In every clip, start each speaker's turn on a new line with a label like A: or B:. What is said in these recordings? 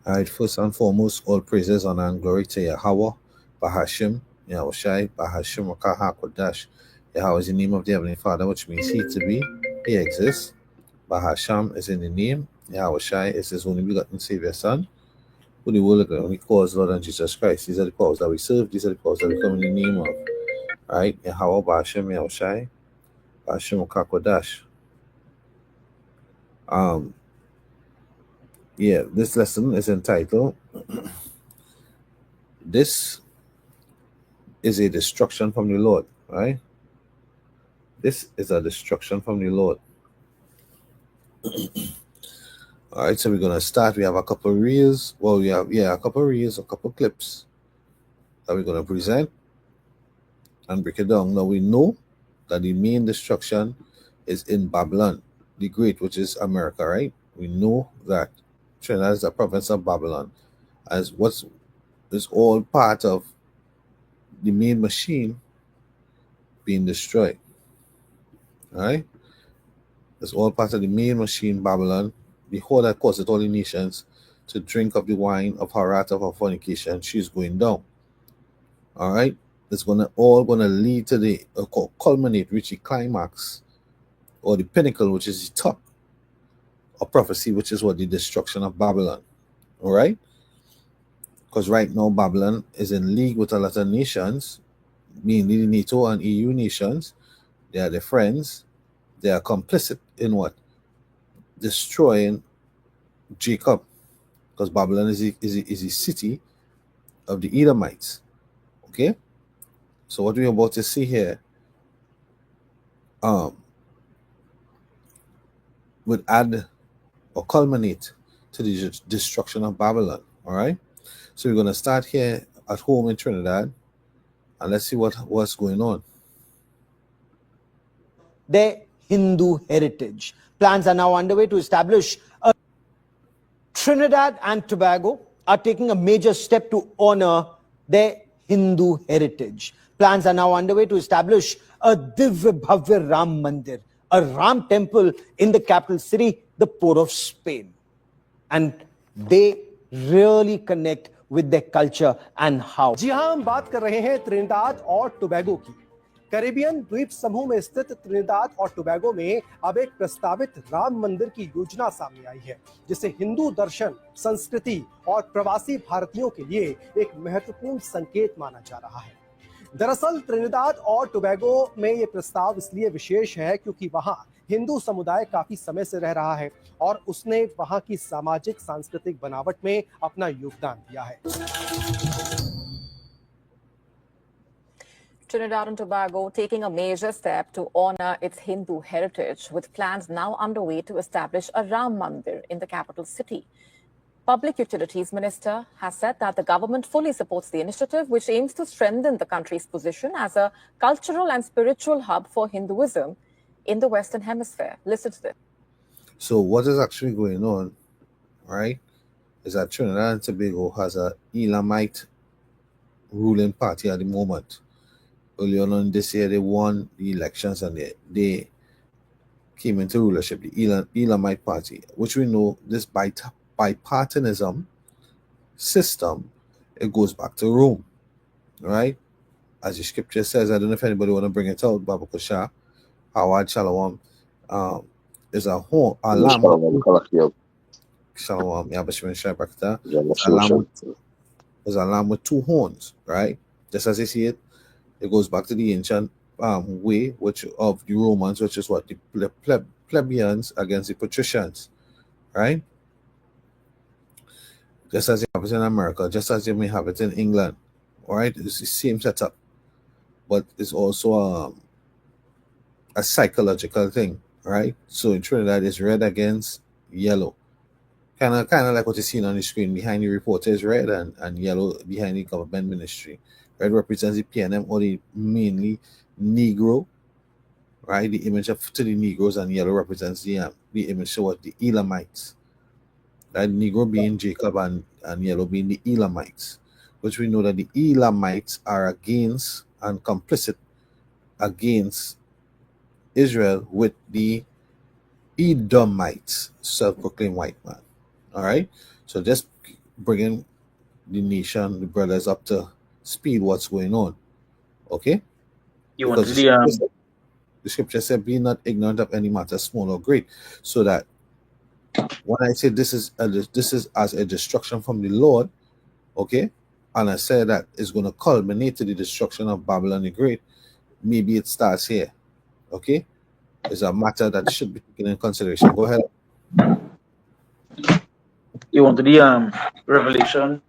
A: All right, first and foremost, all praises, honor, and glory to Yahweh, Bahashim, Yahushai, Bahashim, Rakaha, Kodash. Yahweh is the name of the Heavenly Father, which means He to be, He exists. Bahasham is in the name. Yahushai is His only begotten Savior Son, who the world only calls Lord and Jesus Christ. These are the powers that we serve, these are the powers that we come in the name of. All right, Yahweh, Bahashim, Yahushai, Bahashim, Rakaha, Kodash. This lesson is entitled, This is a destruction from the Lord, right? This is a destruction from the Lord. All right, so we're going to start. We have a couple of reels. Well, we have, a couple of reels, a couple of clips that we're going to present and break it down. Now, we know that the main destruction is in Babylon the Great, which is America, right? We know that Trinidad is a province of Babylon, as what's is all part of the main machine being destroyed. All right? It's all part of the main machine, Babylon, the whole that caused all the nations to drink of the wine of her wrath, of her fornication. She's going down. All right? It's all gonna lead to the culminate, reach the climax, or the pinnacle, which is the top of prophecy, which is what the destruction of Babylon. All right? Because right now Babylon is in league with a lot of nations, mainly the NATO and EU nations. They are the friends. They are complicit in what? Destroying Jacob, because Babylon is a city of the Edomites. Okay, so what we're about to see here would add or culminate to the destruction of Babylon. All right, so we're going to start here at home in Trinidad, and let's see what's going on.
B: Their Hindu heritage. Plans are now underway to establish a Trinidad and Tobago are taking a major step to honor their Hindu heritage. Plans are now underway to establish a Divya Bhavya Ram Mandir, a Ram temple in the capital city, the Port of Spain. And they really connect with their culture and how.
C: जी हाँ, हम बात कर रहे हैं Trinidad और Tobago की। Caribbean द्वीप समूह में स्थित त्रिनिदाद और टोबैगो में अब एक प्रस्तावित राम मंदिर की योजना सामने आई है, जिसे हिंदू दर्शन, संस्कृति और प्रवासी भारतीयों के लिए एक महत्वपूर्ण संकेत माना जा रहा है। दरअसल त्रिनिदाद और टोबैगो में ये प्रस्ताव इसलिए विशेष है क्योंकि वहां हिंदू समुदाय काफी समय से रह रहा है और उसने वहां की सामाजिक सांस्कृतिक बनावट में अपना योगदान दिया है।
D: Trinidad and Tobago taking a major step to honor its Hindu heritage, with plans now underway to establish a Ram Mandir in the capital city. Public Utilities Minister has said that the government fully supports the initiative, which aims to strengthen the country's position as a cultural and spiritual hub for Hinduism in the Western Hemisphere. Listen to this.
A: So what is actually going on, right, is that Trinidad and Tobago has a Elamite ruling party at the moment. Earlier on this year, they won the elections and they came into rulership, the Elamite party, which we know this bipartisanism system, it goes back to Rome, right? As the scripture says, I don't know if anybody want to bring it out, Baba Kusha, Howard Shalom, is a horn, a lamb. Shalom, Yabashim Shabakta. There's a lamb with two horns, right? Just as you see it, it goes back to the ancient way, which of the Romans, which is what the plebeians against the patricians, right? Just as you have it in America, just as you may have it in England, all right? It's the same setup, but it's also a psychological thing, right? So in Trinidad, it's red against yellow. Kind of like what you see on the screen. Behind the reporter is red and yellow behind the government ministry. Red represents the PNM, or the mainly Negro, right? The image to the Negroes, and yellow represents the image to what the Elamites. Right? Negro being Jacob and yellow being the Elamites, which we know that the Elamites are against and complicit against Israel with the Edomites, self-proclaimed white man. All right, so just bringing the nation, the brothers up to speed what's going on. Okay?
E: You want
A: Because
E: to
A: the scripture said, be not ignorant of any matter, small or great. So that when I say this is as a destruction from the Lord, okay, and I say that it's going to culminate to the destruction of Babylon the Great, maybe it starts here. Okay? It's a matter that should be taken in consideration. Go ahead.
E: you want the Revelation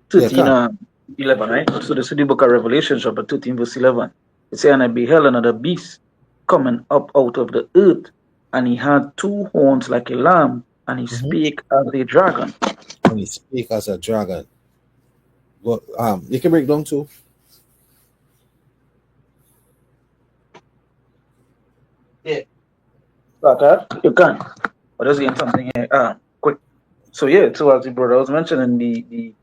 E: 13 11, right? So this is the book of Revelation, chapter 13, verse 11. It says, and I beheld another beast coming up out of the earth, and he had two horns like a lamb, and he spake as a dragon.
A: And he spake as a dragon. Well, you can break down too.
E: Yeah. But you can. But there's something here. Quick. So yeah, so as the brother was mentioning the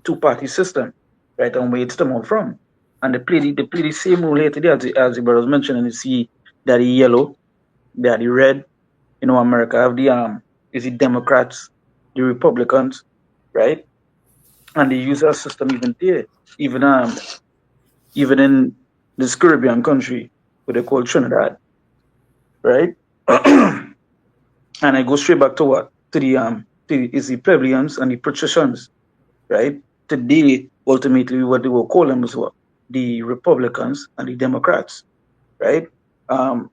E: two-party system, right, and where it's come out from. And they play the same role here today as the brother was mentioning. You see that the yellow, that the red, America have the is the Democrats, the Republicans, right? And they use that system even there. Even in this Caribbean country what they call Trinidad. Right? And I go straight back to what? To the plebeians and the patricians, right? Today, ultimately, what they will call them is what? The Republicans and the Democrats, right? I'm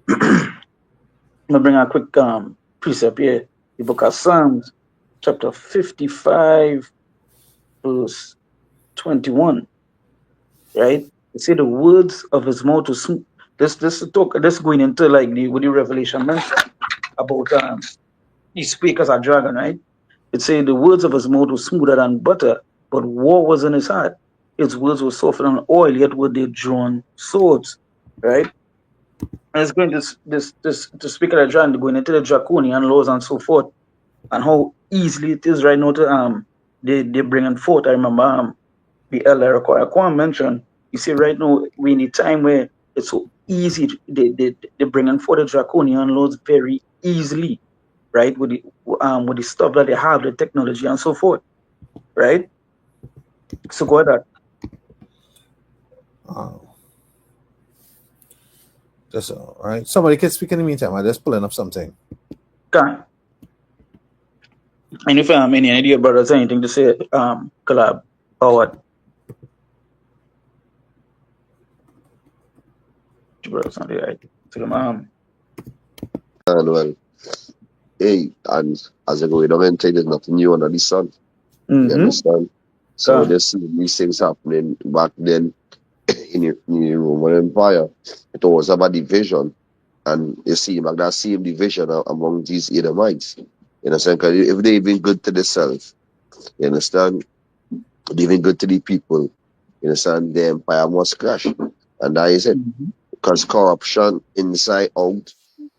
E: gonna bring a quick precept here. The book of Psalms, chapter 55, verse 21, right? They say the words of his mouth was smooth. This going into like what the Revelation mentioned about he speak as a dragon, right? It say the words of his mouth were smoother than butter, but war was in his heart. His words were softer than oil, yet were they drawn swords, right? And it's going to speak of the dragon, going into the draconian laws and so forth, and how easily it is right now to they bringing forth. I remember the elder Kwame mentioned. You see, right now we in a time where it's so easy. They bringing forth the draconian laws very easily, right? With the stuff that they have, the technology and so forth, right? So go ahead.
A: Just all right. Somebody can speak in the meantime. I'm just pulling up something.
E: Okay. And if any idea, brothers, anything to say, collab or what? Brothers, not right. So,
F: And well, hey, and as I go along and say, there's nothing new under the sun. You understand? So just seeing these things happening back then in the Roman Empire, it was about division. And you see like that same division among these Edomites. You understand? Because if they've been good to themselves, you understand? They've been good to the people, you understand? The empire must crash. And that is it. Because corruption inside out,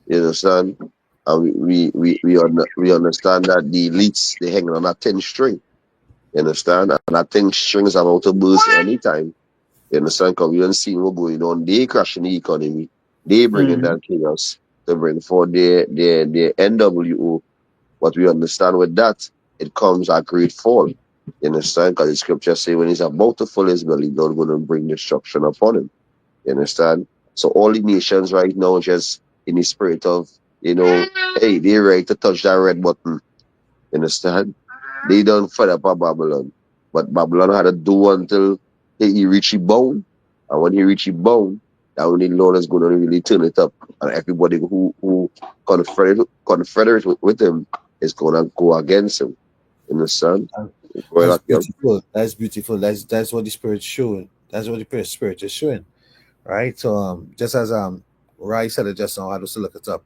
F: you understand? And we understand that the elites, they hang on a 10 string. You understand? And that 10 string is about to burst anytime. You understand? Because we don't see what's going on. They crashing the economy. They bringing that chaos to bring for their NWO. But we understand with that, it comes a great fall. You understand? Because the scripture say when he's about to fall his belly, God's going to bring destruction upon him. You understand? So all the nations right now just in the spirit of, hey, they're ready to touch that red button. You understand? They don't fight up Babylon. But Babylon had to do until he reach his bone. And when he reach his bone, that when the Lord is going to really turn it up. And everybody who confederate with him is going to go against him. You understand?
A: That's beautiful. That's beautiful. That's what the Spirit's showing. That's what the Spirit is showing. Right? So just as Rai said it just now, I had to look it up.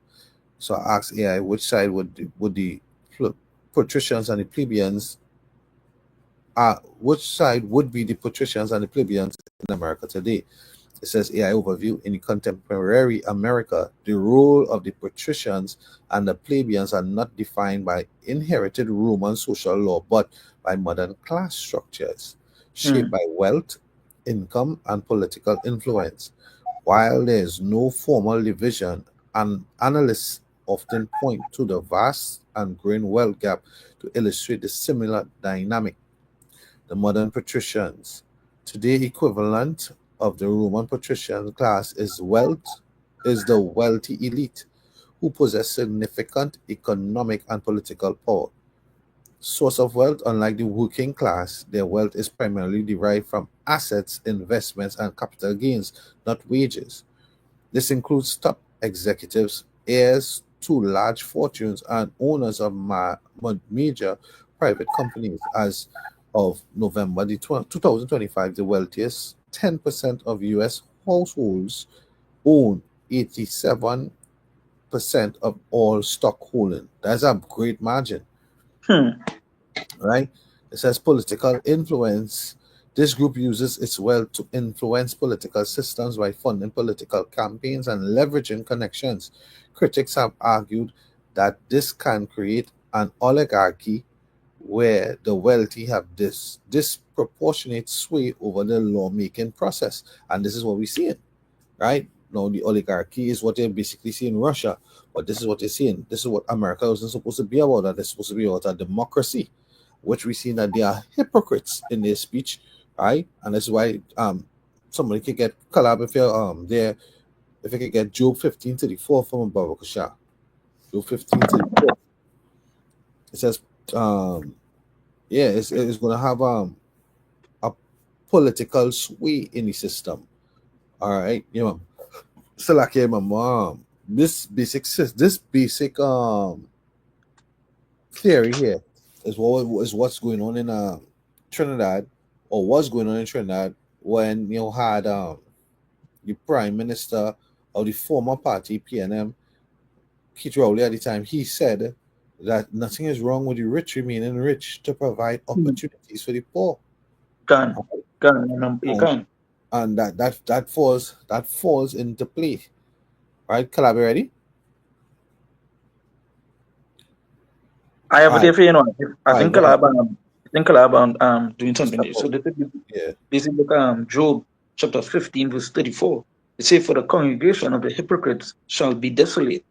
A: So I asked AI which side would the patricians and the plebeians which side would be the patricians and the plebeians in America today. It says AI overview. In contemporary America, the role of the patricians and the plebeians are not defined by inherited Roman social law, but by modern class structures shaped by wealth, income, and political influence. While there is no formal division, and analysts often point to the vast and growing wealth gap to illustrate the similar dynamic. The modern patricians. Today, equivalent of the Roman patrician class is the wealthy elite who possess significant economic and political power. Source of wealth: unlike the working class, their wealth is primarily derived from assets, investments, and capital gains, not wages. This includes top executives, heirs to large fortunes, and owners of major private companies. As of November 2025, the wealthiest 10% of U.S. households own 87% of all stock holding. That's a great margin, right? It says political influence. This group uses its wealth to influence political systems by funding political campaigns and leveraging connections. Critics have argued that this can create an oligarchy where the wealthy have this disproportionate sway over the lawmaking process. And this is what we're seeing, right? Now, the oligarchy is what they basically see in Russia, but this is what they're seeing. This is what America wasn't supposed to be about. That they're supposed to be about a democracy, which we see that they are hypocrites in their speech, right? And that's why somebody could get collab if you're there, if you could get Job 15:34 from Baba Kasha. Job 15:34. It says yeah, it's gonna have a political sway in the system. All right, so like this basic theory here is what's going on in Trinidad, or was going on in Trinidad when you had the prime minister of the former party PNM, Keith Rowley, at the time. He said that nothing is wrong with the rich remaining rich to provide opportunities for the poor. And that falls into play. Right, Calab, ready?
E: I have a different, I think Calab doing something. So this is Job chapter 15 verse 34. It says, "For the congregation of the hypocrites shall be desolate,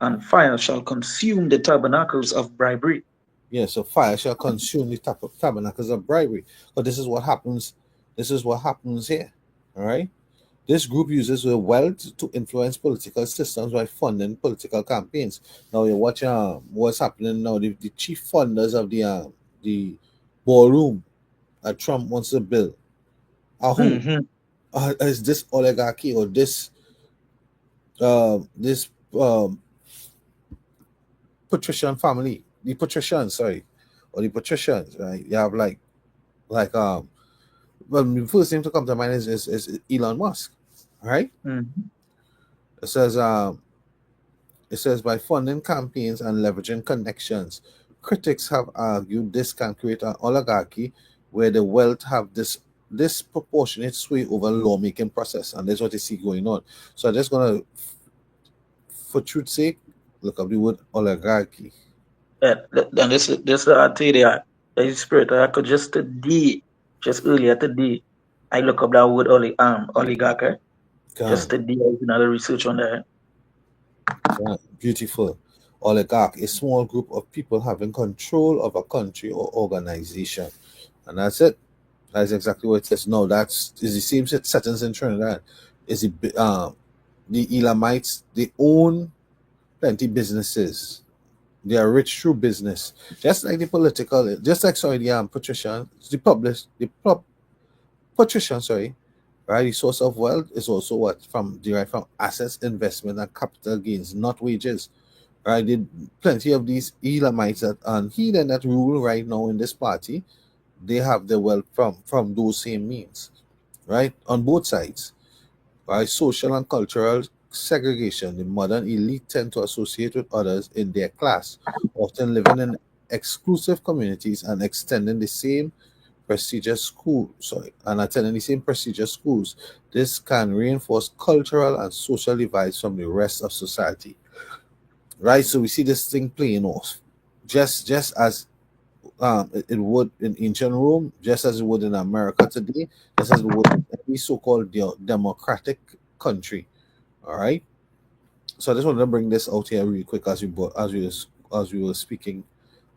E: and fire shall consume the tabernacles of bribery."
A: Yeah, so fire shall consume the tabernacles of bribery. But this is what happens. This is what happens here. All right. This group uses their wealth to influence political systems by funding political campaigns. Now you watch what's happening now. The chief funders of the ballroom that Trump wants to build are who? Is this oligarchy or this patrician family? The patricians, sorry, or the patricians, right? You have like well, the first thing to come to mind is Elon Musk, right? It says by funding campaigns and leveraging connections, critics have argued this can create an oligarchy where the wealth have this disproportionate sway over the lawmaking process, and that's what you see going on. So I'm just gonna, for truth's sake, look up the word oligarchy.
E: And this I tell you that the spirit I could just earlier today, I look up that word oligarchy. Just today, I did another research on that.
A: Yeah, beautiful. Oligarch, a small group of people having control of a country or organization, and that's it. That's exactly what it says. No, is the same settings in Trinidad. Is the Elamites? They own plenty businesses. They are rich through business, just like the political, just like the patrician, patrician, sorry, right? The source of wealth is also derived from assets, investment, and capital gains, not wages. Right? Plenty of these Elamites and heathen that rule right now in this party, they have their wealth from those same means, right? On both sides, right? Social and cultural segregation. The modern elite tend to associate with others in their class, often living in exclusive communities and attending the same prestigious schools. This can reinforce cultural and social divides from the rest of society. Right? So we see this thing playing off, just as it would in ancient Rome, just as it would in America today, just as it would in any so-called democratic country. All right. So I just wanted to bring this out here really quick as we were speaking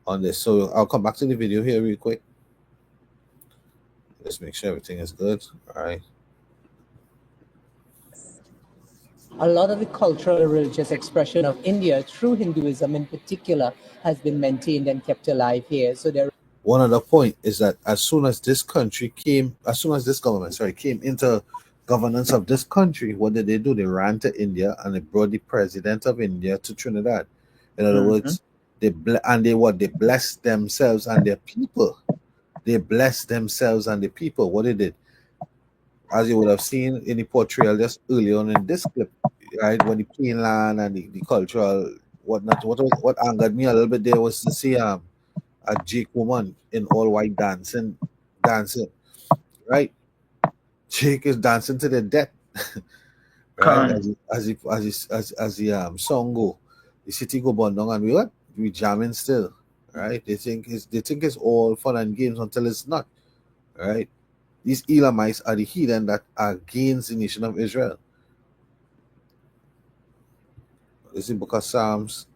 A: on this. So I'll come back to the video here real quick. Let's make sure everything is good. All right.
G: A lot of the cultural and religious expression of India through Hinduism in particular has been maintained and kept alive here. So there.
A: One other point is that as soon as this government came into governance of this country, what did they do? They ran to India and they brought the president of India to Trinidad. In other words, they blessed themselves and their people. They blessed themselves and the people. What they did, as you would have seen in the portrayal just early on in this clip, right, when the plain land and the cultural whatnot. What angered me a little bit there was to see a Jake woman in all white dancing, right? Jake is dancing to the death, right? As the song go, the city go burn down, and we jamming still, right? They think it's all fun and games until it's not, right? These Elamites are the heathen that are against the nation of Israel. This is the book of Psalms.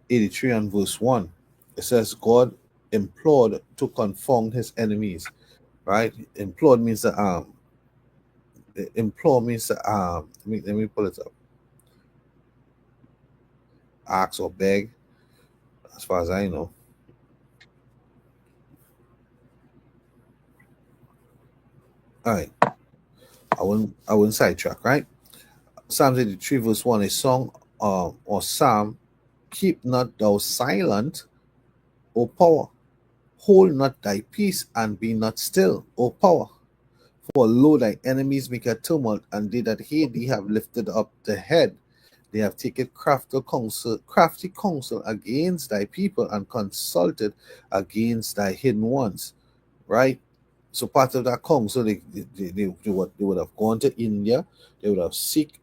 A: '83 and verse 1. It says God implored to confound his enemies. Right? Implored means the implore means let me pull it up. Ask or beg, as far as I know. All right. I wouldn't sidetrack, right? Psalms 83 verse 1, a song or psalm. Keep not thou silent, O power. Hold not thy peace and be not still, O power. For lo, thy enemies make a tumult, and they that hate thee have lifted up the head. They have taken crafty counsel against thy people and consulted against thy hidden ones. Right? So part of that counsel, they would have gone to India. They would have seek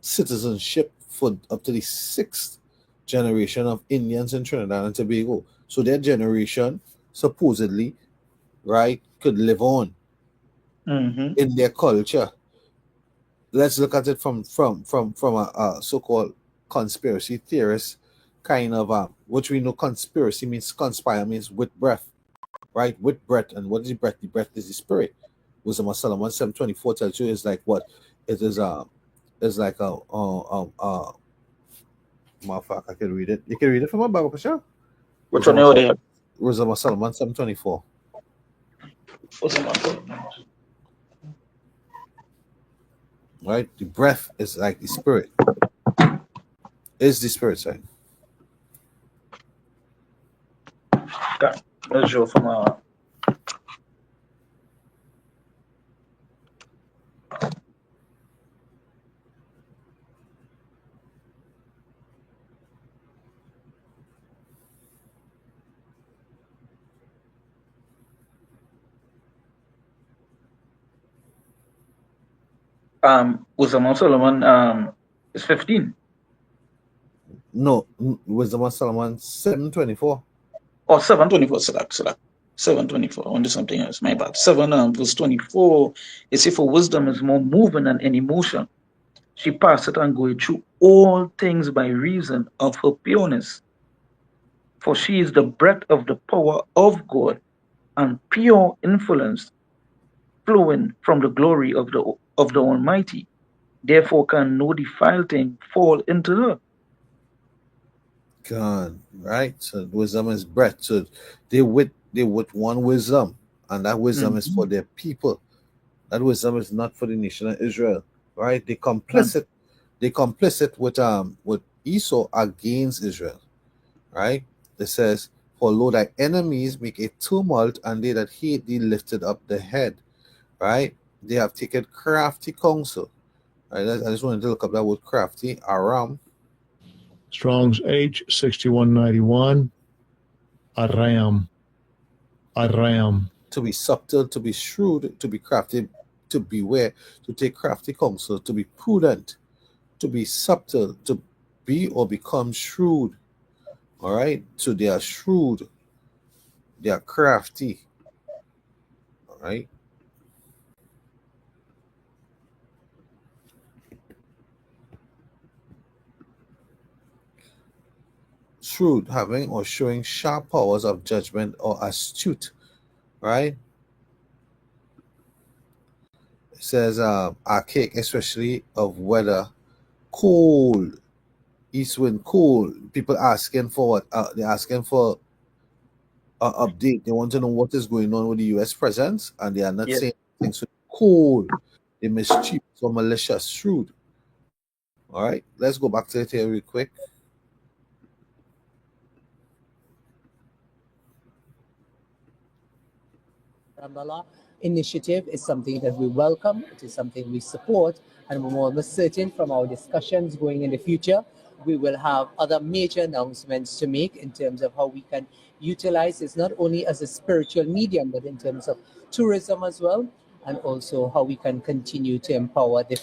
A: citizenship for up to the 6th generation of Indians in Trinidad and Tobago. So their generation supposedly, right, could live on in their culture. Let's look at it from a so-called conspiracy theorist kind of which we know conspiracy means conspire means with breath, right? With breath. And what is the breath? The breath is the spirit. Wisdom of Solomon 7:24 tells you is like what? It is it's like motherfucker, I can read it. You can read it from my Bible, for sure.
E: Which one are they?
A: Wisdom of Solomon 7:24. Right? The breath is like the spirit. Is the spirit side.
E: Okay. Let's show from Wisdom of Solomon is 15.
A: No, Wisdom of Solomon 7:24.
E: Oh, 7:24, select. 7:24. On to something else. My bad. 7 verse 24. It says, for wisdom is more moving than any motion. She passeth and goeth through all things by reason of her pureness. For she is the breath of the power of God and pure influence flowing from the glory of the Almighty. Therefore can no defiled thing fall into her.
A: God, right? So wisdom is breath. So they with one wisdom, and that wisdom is for their people. That wisdom is not for the nation of Israel, right? They complicit with Esau against Israel, right? It says, for lo, thy enemies make a tumult, and they that hate thee lifted up the head, right? They have taken crafty counsel. Right? I just wanted to look up that word crafty. Aram.
H: Strong's H6191. Aram.
A: To be subtle, to be shrewd, to be crafty, to beware, to take crafty counsel, to be prudent, to be subtle, to be or become shrewd. All right? So they are shrewd, they are crafty. All right? shrewd, having or showing sharp powers of judgment or astute, right? It says archaic, especially of weather, cold, east wind, cold. People asking for what? They're asking for an update. They want to know what is going on with the U.S. presence, and they are not saying things so cold. They mischievous or malicious, shrewd. All right, let's go back to it here real quick.
G: Ramlala initiative is something that we welcome. It is something we support, and we're almost certain from our discussions going in the future, we will have other major announcements to make in terms of how we can utilize this not only as a spiritual medium, but in terms of tourism as well, and also how we can continue to empower the.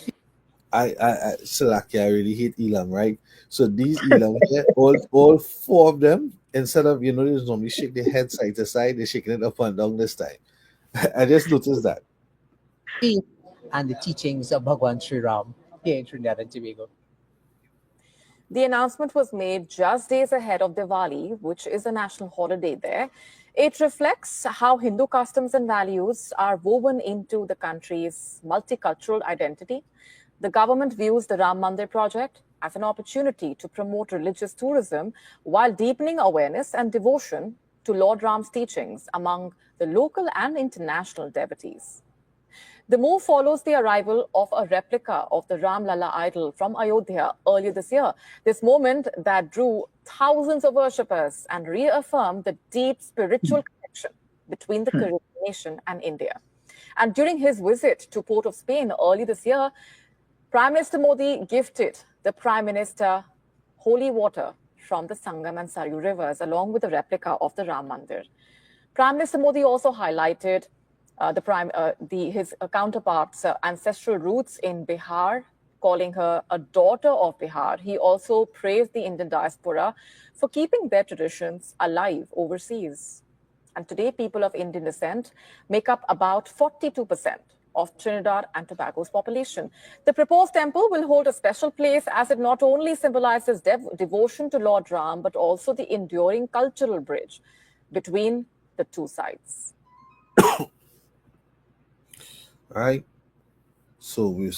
A: Salaki, I really hate Elam, right? So these Elam here, all four of them, instead of, they normally shake their head side to side, they're shaking it up and down this time. I just noticed that.
G: And the teachings of Bhagwan Sri Ram here in Trinidad and Tobago.
D: The announcement was made just days ahead of Diwali, which is a national holiday there. It reflects how Hindu customs and values are woven into the country's multicultural identity. The government views the Ram Mandir project as an opportunity to promote religious tourism while deepening awareness and devotion to Lord Ram's teachings among the local and international devotees. The move follows the arrival of a replica of the Ram Lalla idol from Ayodhya earlier this year. This moment that drew thousands of worshippers and reaffirmed the deep spiritual connection between the Caribbean nation and India. And during his visit to Port of Spain early this year, Prime Minister Modi gifted the Prime Minister holy water from the Sangam and Saryu rivers, along with a replica of the Ram Mandir. Prime Minister Modi also highlighted his counterpart's ancestral roots in Bihar, calling her a daughter of Bihar. He also praised the Indian diaspora for keeping their traditions alive overseas. And today, people of Indian descent make up about 42% of Trinidad and Tobago's population. The proposed temple will hold a special place as it not only symbolizes devotion to Lord Ram, but also the enduring cultural bridge between the two sides.
A: All right. So we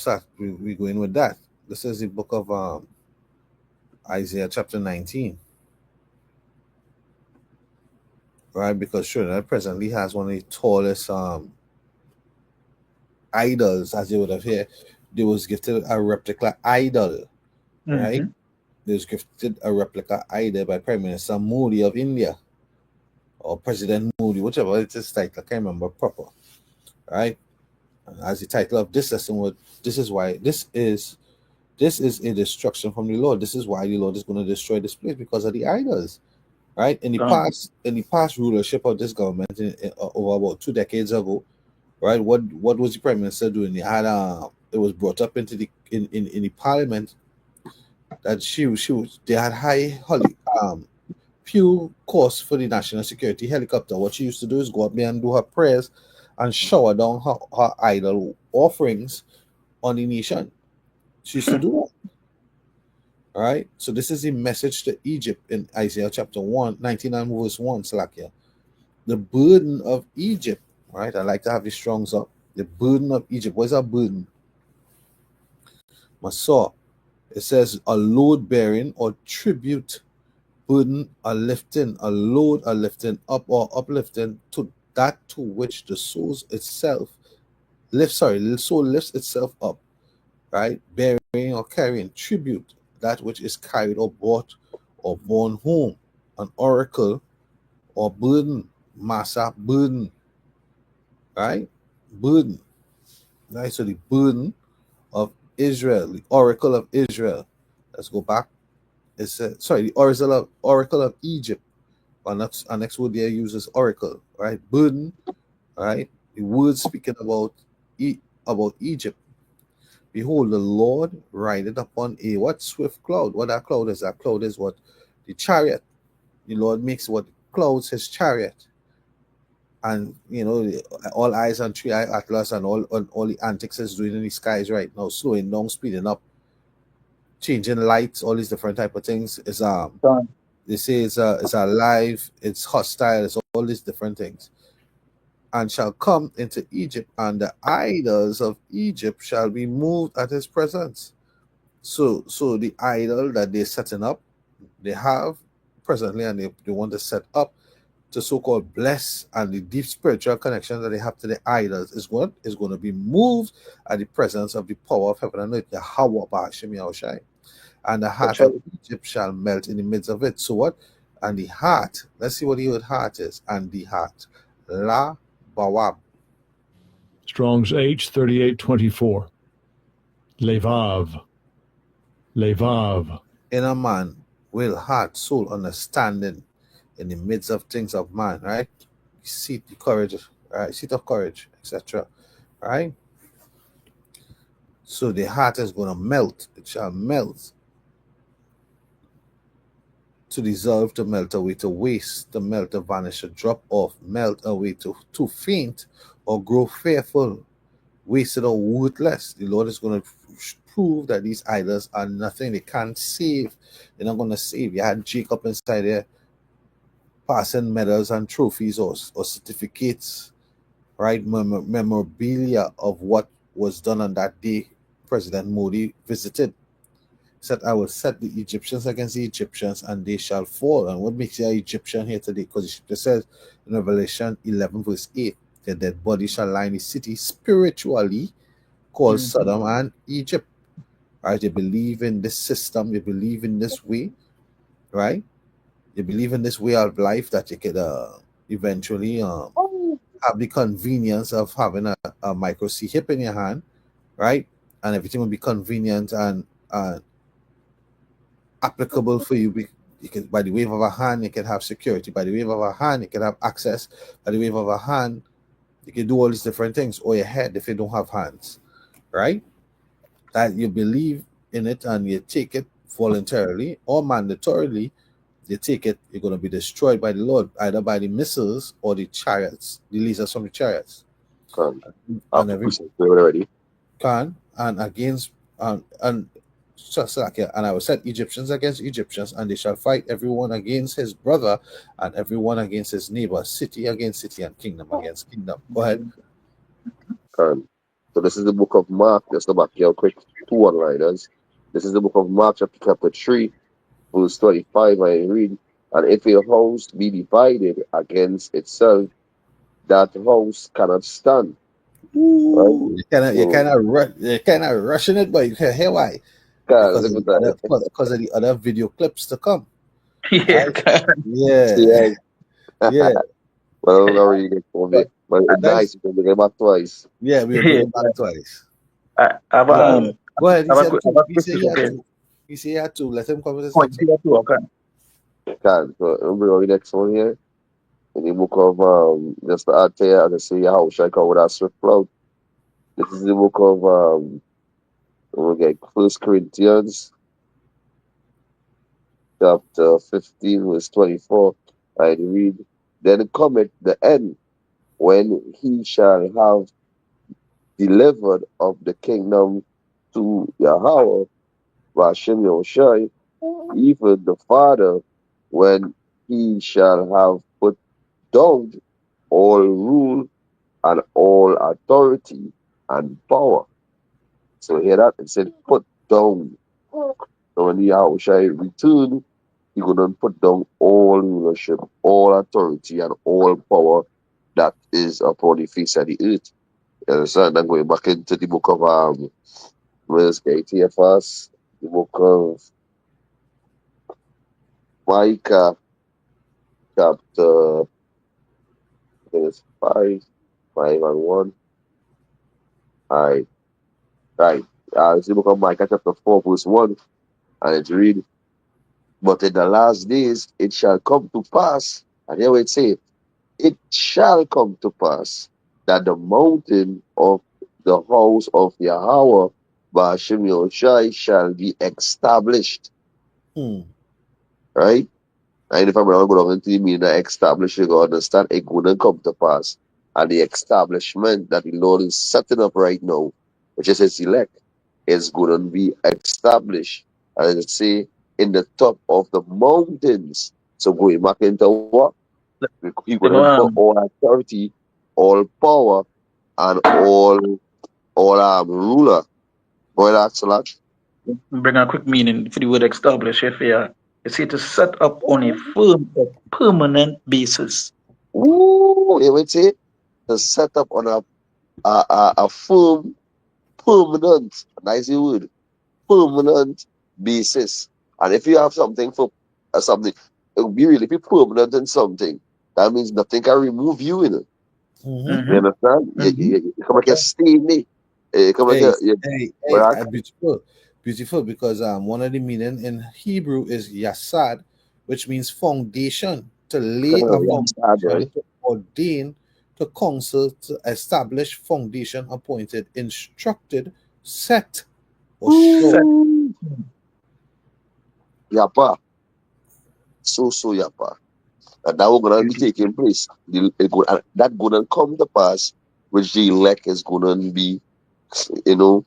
A: go in with that. This is the book of Isaiah chapter 19. Right, because Trinidad presently has one of the tallest idols, as you would have heard. They was gifted a replica idol, right? They was gifted a replica idol by Prime Minister Modi of India, or President Modi, whichever it is title, I can't remember proper, right? And as the title of this lesson, this is a destruction from the Lord. This is why the Lord is going to destroy this place, because of the idols, right? In the past rulership of this government, over about 2 decades ago, right? What was the Prime Minister doing? They had it was brought up into the in the Parliament that they had high few costs for the national security helicopter. What she used to do is go up there and do her prayers and shower down her idol offerings on the nation. She used to do that. All right. So this is a message to Egypt in Isaiah chapter 99 verse 1, Salakia. The burden of Egypt, right? I like to have the Strongs up. The burden of Egypt. What is our burden? Masor. It says a load bearing or tribute, burden, a lifting, a load, a lifting up or uplifting to that to which the soul itself lifts. The soul lifts itself up, right? Bearing or carrying tribute, that which is carried or brought or borne home, an oracle or burden, massa, burden, right? Burden, right? So the burden of Israel, the oracle of Israel. Let's go back. It says, the oracle of Egypt. Our next word there uses oracle, right? Burden, right? The word speaking about Egypt. Behold, the Lord rideth upon a what? Swift cloud. What that cloud is? That cloud is what? The chariot. The Lord makes what? Clouds his chariot. And, all eyes on Three-Eye Atlas and all the antics is doing in the skies right now, slowing down, speeding up, changing lights, all these different type of things is They say it's alive, it's hostile, it's all these different things. And shall come into Egypt, and the idols of Egypt shall be moved at his presence. So the idol that they're setting up, they have presently, and they want to set up to so-called bless, and the deep spiritual connection that they have to the idols is going to be moved at the presence of the power of heaven and earth, Yahweh Ba'ashem Yahushai. And the heart of Egypt shall melt in the midst of it. So what? And the heart, let's see what the word heart is. And the heart, La Bawab.
H: Strong's H 3824. Levav. Levav.
A: In a man, will, heart, soul, understanding in the midst of things of man, right? Seat the courage, right? Seat of courage, etc. Right? So the heart is going to melt. It shall melt. To dissolve, to melt away, to waste, to melt, to vanish, to drop off, melt away, to faint or grow fearful, wasted or worthless. The Lord is going to prove that these idols are nothing. They can't save. They're not going to save. You had Jacob inside there passing medals and trophies or certificates, right? Memorabilia of what was done on that day. President Modi visited. Said, I will set the Egyptians against the Egyptians, and they shall fall. And what makes you an Egyptian here today? Because it says in Revelation 11 verse 8, their dead body shall lie in the city spiritually called Sodom and Egypt. Right? You believe in this system, you believe in this way, right? You believe in this way of life that you could eventually have the convenience of having a micro C hip in your hand, right? And everything will be convenient and applicable for you. You can, by the wave of a hand, you can have security. By the wave of a hand, you can have access. By the wave of a hand, you can do all these different things. Or your head if you don't have hands, right? That you believe in it and you take it voluntarily or mandatorily. You take it, you're going to be destroyed by the Lord, either by the missiles or the chariots, the lasers from the chariots. And everybody can, and against and just like, and I will set Egyptians against Egyptians, and they shall fight everyone against his brother, and everyone against his neighbor, city against city, and kingdom against kingdom. Go ahead.
F: So this is the book of Mark. Just go back here quick, 2 one-liners. This is the book of Mark, chapter 3, verse 25. I read, and if a house be divided against itself, that house cannot stand.
A: Ooh, right? You're kind of rushing it, but you can hear why. Because of the other video clips to come.
E: Yeah.
A: Right? Yeah. Yeah.
F: Well, I'm already getting for it. But it's nice. We'll bring it back twice.
A: Yeah, we'll bring it back twice.
E: Go
A: ahead. He said he had to. Let him come with his next
F: one. So we'll bring our next one here. In the book of, just to add to you, as I say, how shall I come with a swift cloud? This is the book of, we'll get 1 Corinthians, chapter 15, verse 24. I read, then cometh the end, when he shall have delivered of the kingdom to Yahweh, Ba'ashem Yahushai, even the Father, when he shall have put down all rule and all authority and power. So hear that? It said put down. So when Yahushai return, he gonna put down all rulership, all authority, and all power that is upon the face of the earth. You understand? I'm going back into the book of where's KTFS? The book of Micah, chapter, I think it's 5 and 1. Right. It's the book of Micah, chapter 4, verse 1, and it read, but in the last days it shall come to pass, and here it say, it shall come to pass that the mountain of the house of Yahweh, Ba'ashem Yahushai, shall be established. Right? And if I'm not going to mean that establish, you understand, it wouldn't come to pass. And the establishment that the Lord is setting up right now, which is his elect, is going to be established. And it say, in the top of the mountains So going back into what? We're
E: You
F: going
E: know,
F: to put all authority, all power, and all ruler. Boy, that's a lot.
E: bring a quick meaning for the word establish if you see to set up on a firm or permanent basis.
F: Ooh, you would say to set up on a firm, permanent, nice word, permanent basis. And if you have something for something, it would be really be permanent in something. That means nothing can remove you in it.
A: Mm-hmm.
F: You
E: Mm-hmm.
F: understand? You come like a stay in it. You come like
A: Hey,
F: a
A: beautiful, beautiful. Because one of the meaning in Hebrew is yasad, which means foundation, to lay a
F: right?
A: foundation, to ordain, to counsel, to establish foundation, appointed, instructed, set, or show.
E: Set.
F: Ooh. Yapa. So yapa. And that will gonna be taking place. That gonna come to pass, which the elect is gonna be, you know,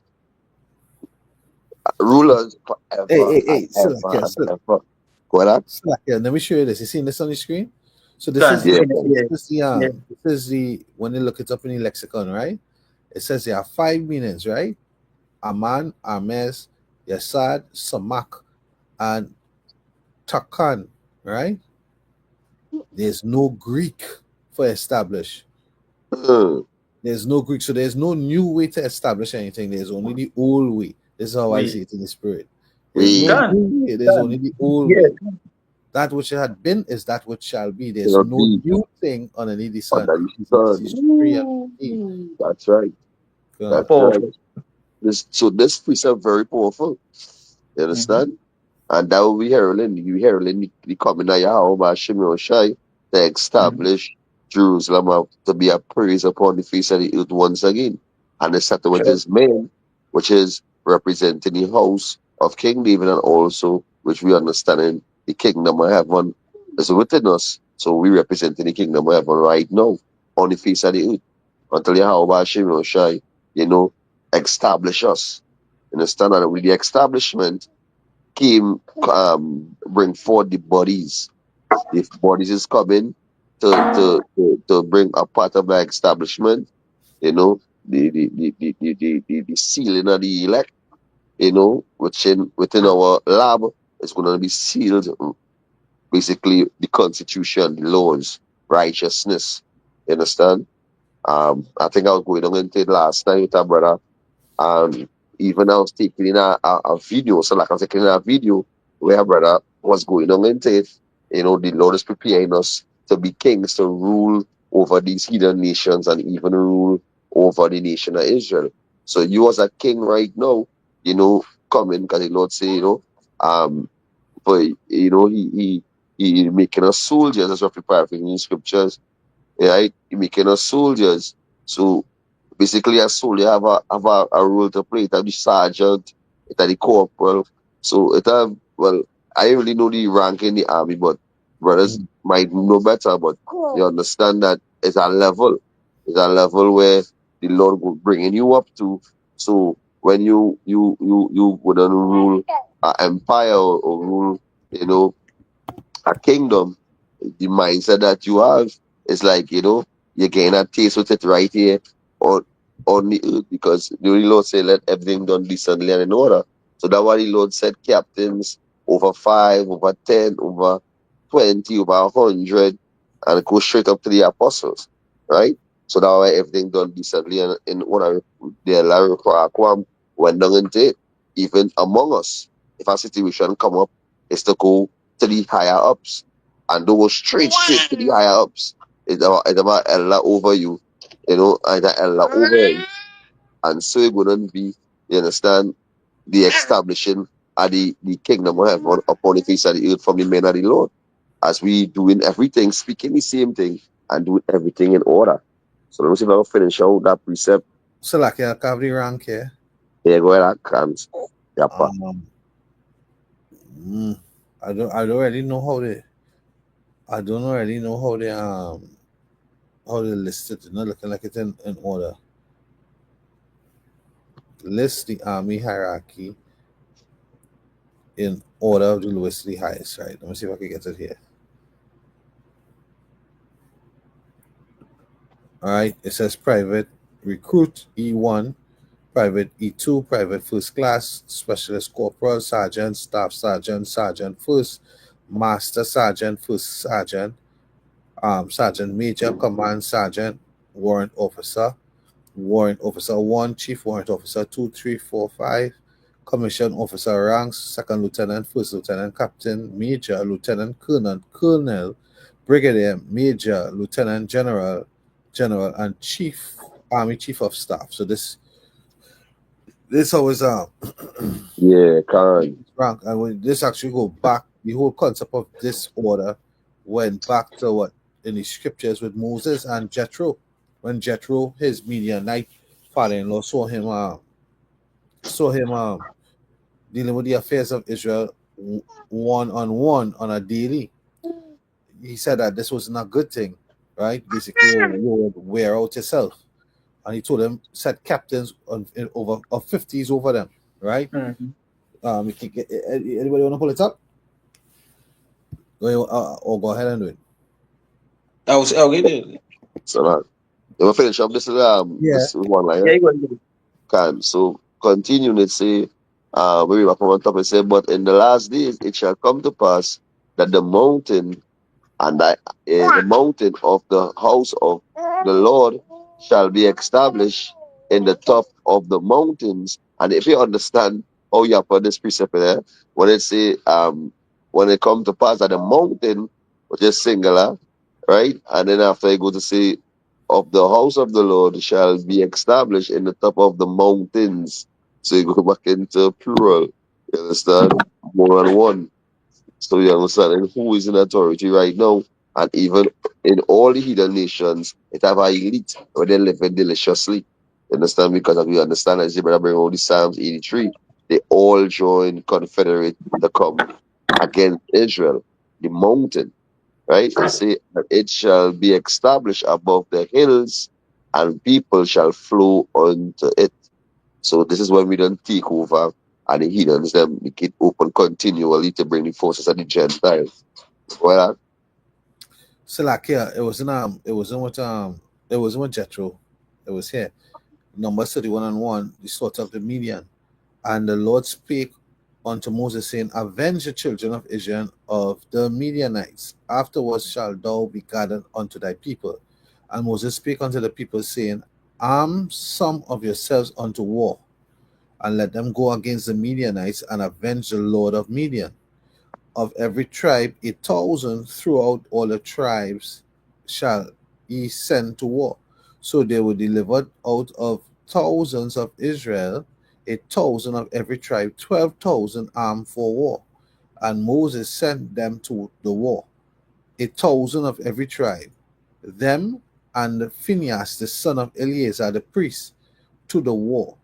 F: rulers forever and
A: Hey,
F: ever and ever. Go ahead.
A: Slack, let me show you this. You see this on the screen? So
E: Go on.
F: Yeah.
A: this is the when you look it up in the lexicon, right? It says there are 5 meanings, right? Aman, Ames, Yasad, Samak, and Takan, right? There's no Greek for establish. There's no Greek, so there's no new way to establish anything. There's only the old way. This is how I see it in the spirit. There's no
E: Done.
A: new way. There's only the old
E: Yeah.
A: way. That which had been is that which shall be. There's
F: It'll
A: no
F: be
A: new thing underneath the sun.
F: under the
A: Ecclesiastes 3 and
F: sun.
A: 8.
F: That's right.
A: Go on.
F: That's right.
E: Powerful.
F: This precept very powerful. You
E: Mm-hmm.
F: understand? And that will be heralding. You heralding the coming of Yahweh Hashem Shai to establish Jerusalem to be a praise upon the face of the earth once again. And the settle with
E: Sure.
F: his men, which is representing the house of King David, and also which we understand in the kingdom of heaven is within us. So we representing the kingdom of heaven right now on the face of the earth. Until Yahweh Hashem Shai, establish us. Understand? And with the establishment came bring forth the bodies. The bodies is coming to bring a part of the establishment, the sealing of the elect, which within our lab is gonna be sealed, basically the constitution, the laws, righteousness. You understand? I think I was going on into it last night with our brother. Even I was taking in a video, so like I was taking in a video where brother was going on into it. The Lord is preparing us to be kings, to rule over these heathen nations and even rule over the nation of Israel. So you as a king right now, coming because the Lord say, but he making us soldiers, as what we paraphrase in the scriptures, right? He making us soldiers. So basically, a soldier have a role to play. It have the sergeant, it have the corporal. So I really know the rank in the army, but brothers might know better. But you understand that it's a level. It's a level where the Lord will bringing you up to. So when you wouldn't rule an empire or rule, a kingdom, the mindset that you have is like, you gain a taste with it right here on the earth, because the Lord said, let everything done decently and in order. So that's why the Lord said captains over 5, over 10, over 20, over 100, and go straight up to the apostles, right? So that's why everything done decently and in order. The Larry Kwam went down into it. Even among us, if a situation come up, is to go to the higher ups and don't go straight to the higher ups. It's about Allah over you, either Allah over you. And so it wouldn't be, you understand, the establishing of the kingdom of heaven upon the face of the earth from the men of the Lord. As we doing everything, speaking the same thing, and doing everything in order. So let me see if I can finish out that precept.
A: So like I have the rank here.
F: Yeah, go ahead, I can.
A: I don't really know how they. I don't really know how they list it. It's not looking like it's in order. List the army hierarchy in order of the lowest to the highest, right? Let me see if I can get it here. All right, it says private recruit E1, private E2, private first class, specialist corporal, sergeant, staff sergeant, sergeant first, master sergeant, first sergeant, sergeant major, command sergeant, warrant officer 1, chief warrant officer 2, 3, 4, 5, commission officer ranks, second lieutenant, first lieutenant, captain, major, lieutenant, colonel, brigadier, major, lieutenant, general, and chief, army chief of staff. So this always
F: Yeah, Karen.
A: rank, and when this actually go back, the whole concept of this order went back to what in the scriptures with Moses and Jethro. When Jethro, his Midianite father-in-law, saw him dealing with the affairs of Israel one-on-one on a daily, he said that this was not a good thing, right? Basically, you would wear out yourself. And he told them, set captains of 50s over them, right?
E: Mm-hmm.
A: Anybody want to pull it up? Or go ahead and do it.
E: I was okay.
F: So that we'll finish up this this one line.
E: Yeah, you go ahead.
F: Can so continuing it say maybe back on top and say, but in the last days it shall come to pass that the mountain and the mountain of the house of the Lord shall be established in the top of the mountains. And if you understand how you put this precept there, when it say when it come to pass that the mountain, which is singular, right? And then after you go to say of the house of the Lord shall be established in the top of the mountains. So you go back into plural. You understand? More than one. So you understand? And who is in authority right now? And even in all the heathen nations, it have a elite where they live deliciously. You understand? Because as we understand, as the brother bring all the Psalms 83, they all join confederate to come against Israel, the mountain, right? And say that it shall be established above the hills, and people shall flow unto it. So this is when we don't take over, and the heathens them make it open continually to bring the forces of the Gentiles. Well,
A: So like it wasn't with Jethro. It was here. Numbers 31:1, the slaughter of the Midian. And the Lord spake unto Moses, saying, avenge the children of Israel of the Midianites. Afterwards shalt thou be gathered unto thy people. And Moses spake unto the people, saying, arm some of yourselves unto war, and let them go against the Midianites, and avenge the Lord of Midian. Of every tribe 1,000 throughout all the tribes shall ye send to war. So they were delivered out of thousands of Israel, 1,000 of every tribe, 12,000 armed for war. And Moses sent them to the war, 1,000 of every tribe, them and Phinehas the son of Eleazar the priest, to the war,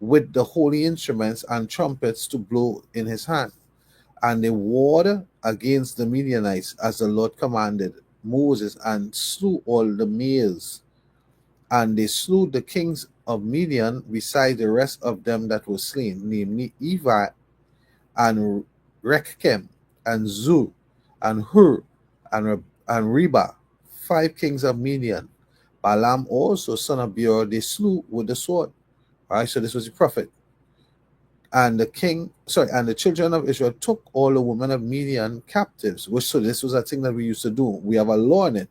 A: with the holy instruments and trumpets to blow in his hand. And they warred against the Midianites as the Lord commanded Moses, and slew all the males. And they slew the kings of Midian beside the rest of them that were slain, namely Evi, and Rekhem, and Zur, and Hur, and Reba, 5 kings of Midian. Balaam also, son of Beor, they slew with the sword. All right, so this was the prophet. And the children of Israel took all the women of Midian captives. So this was a thing that we used to do. We have a law in it,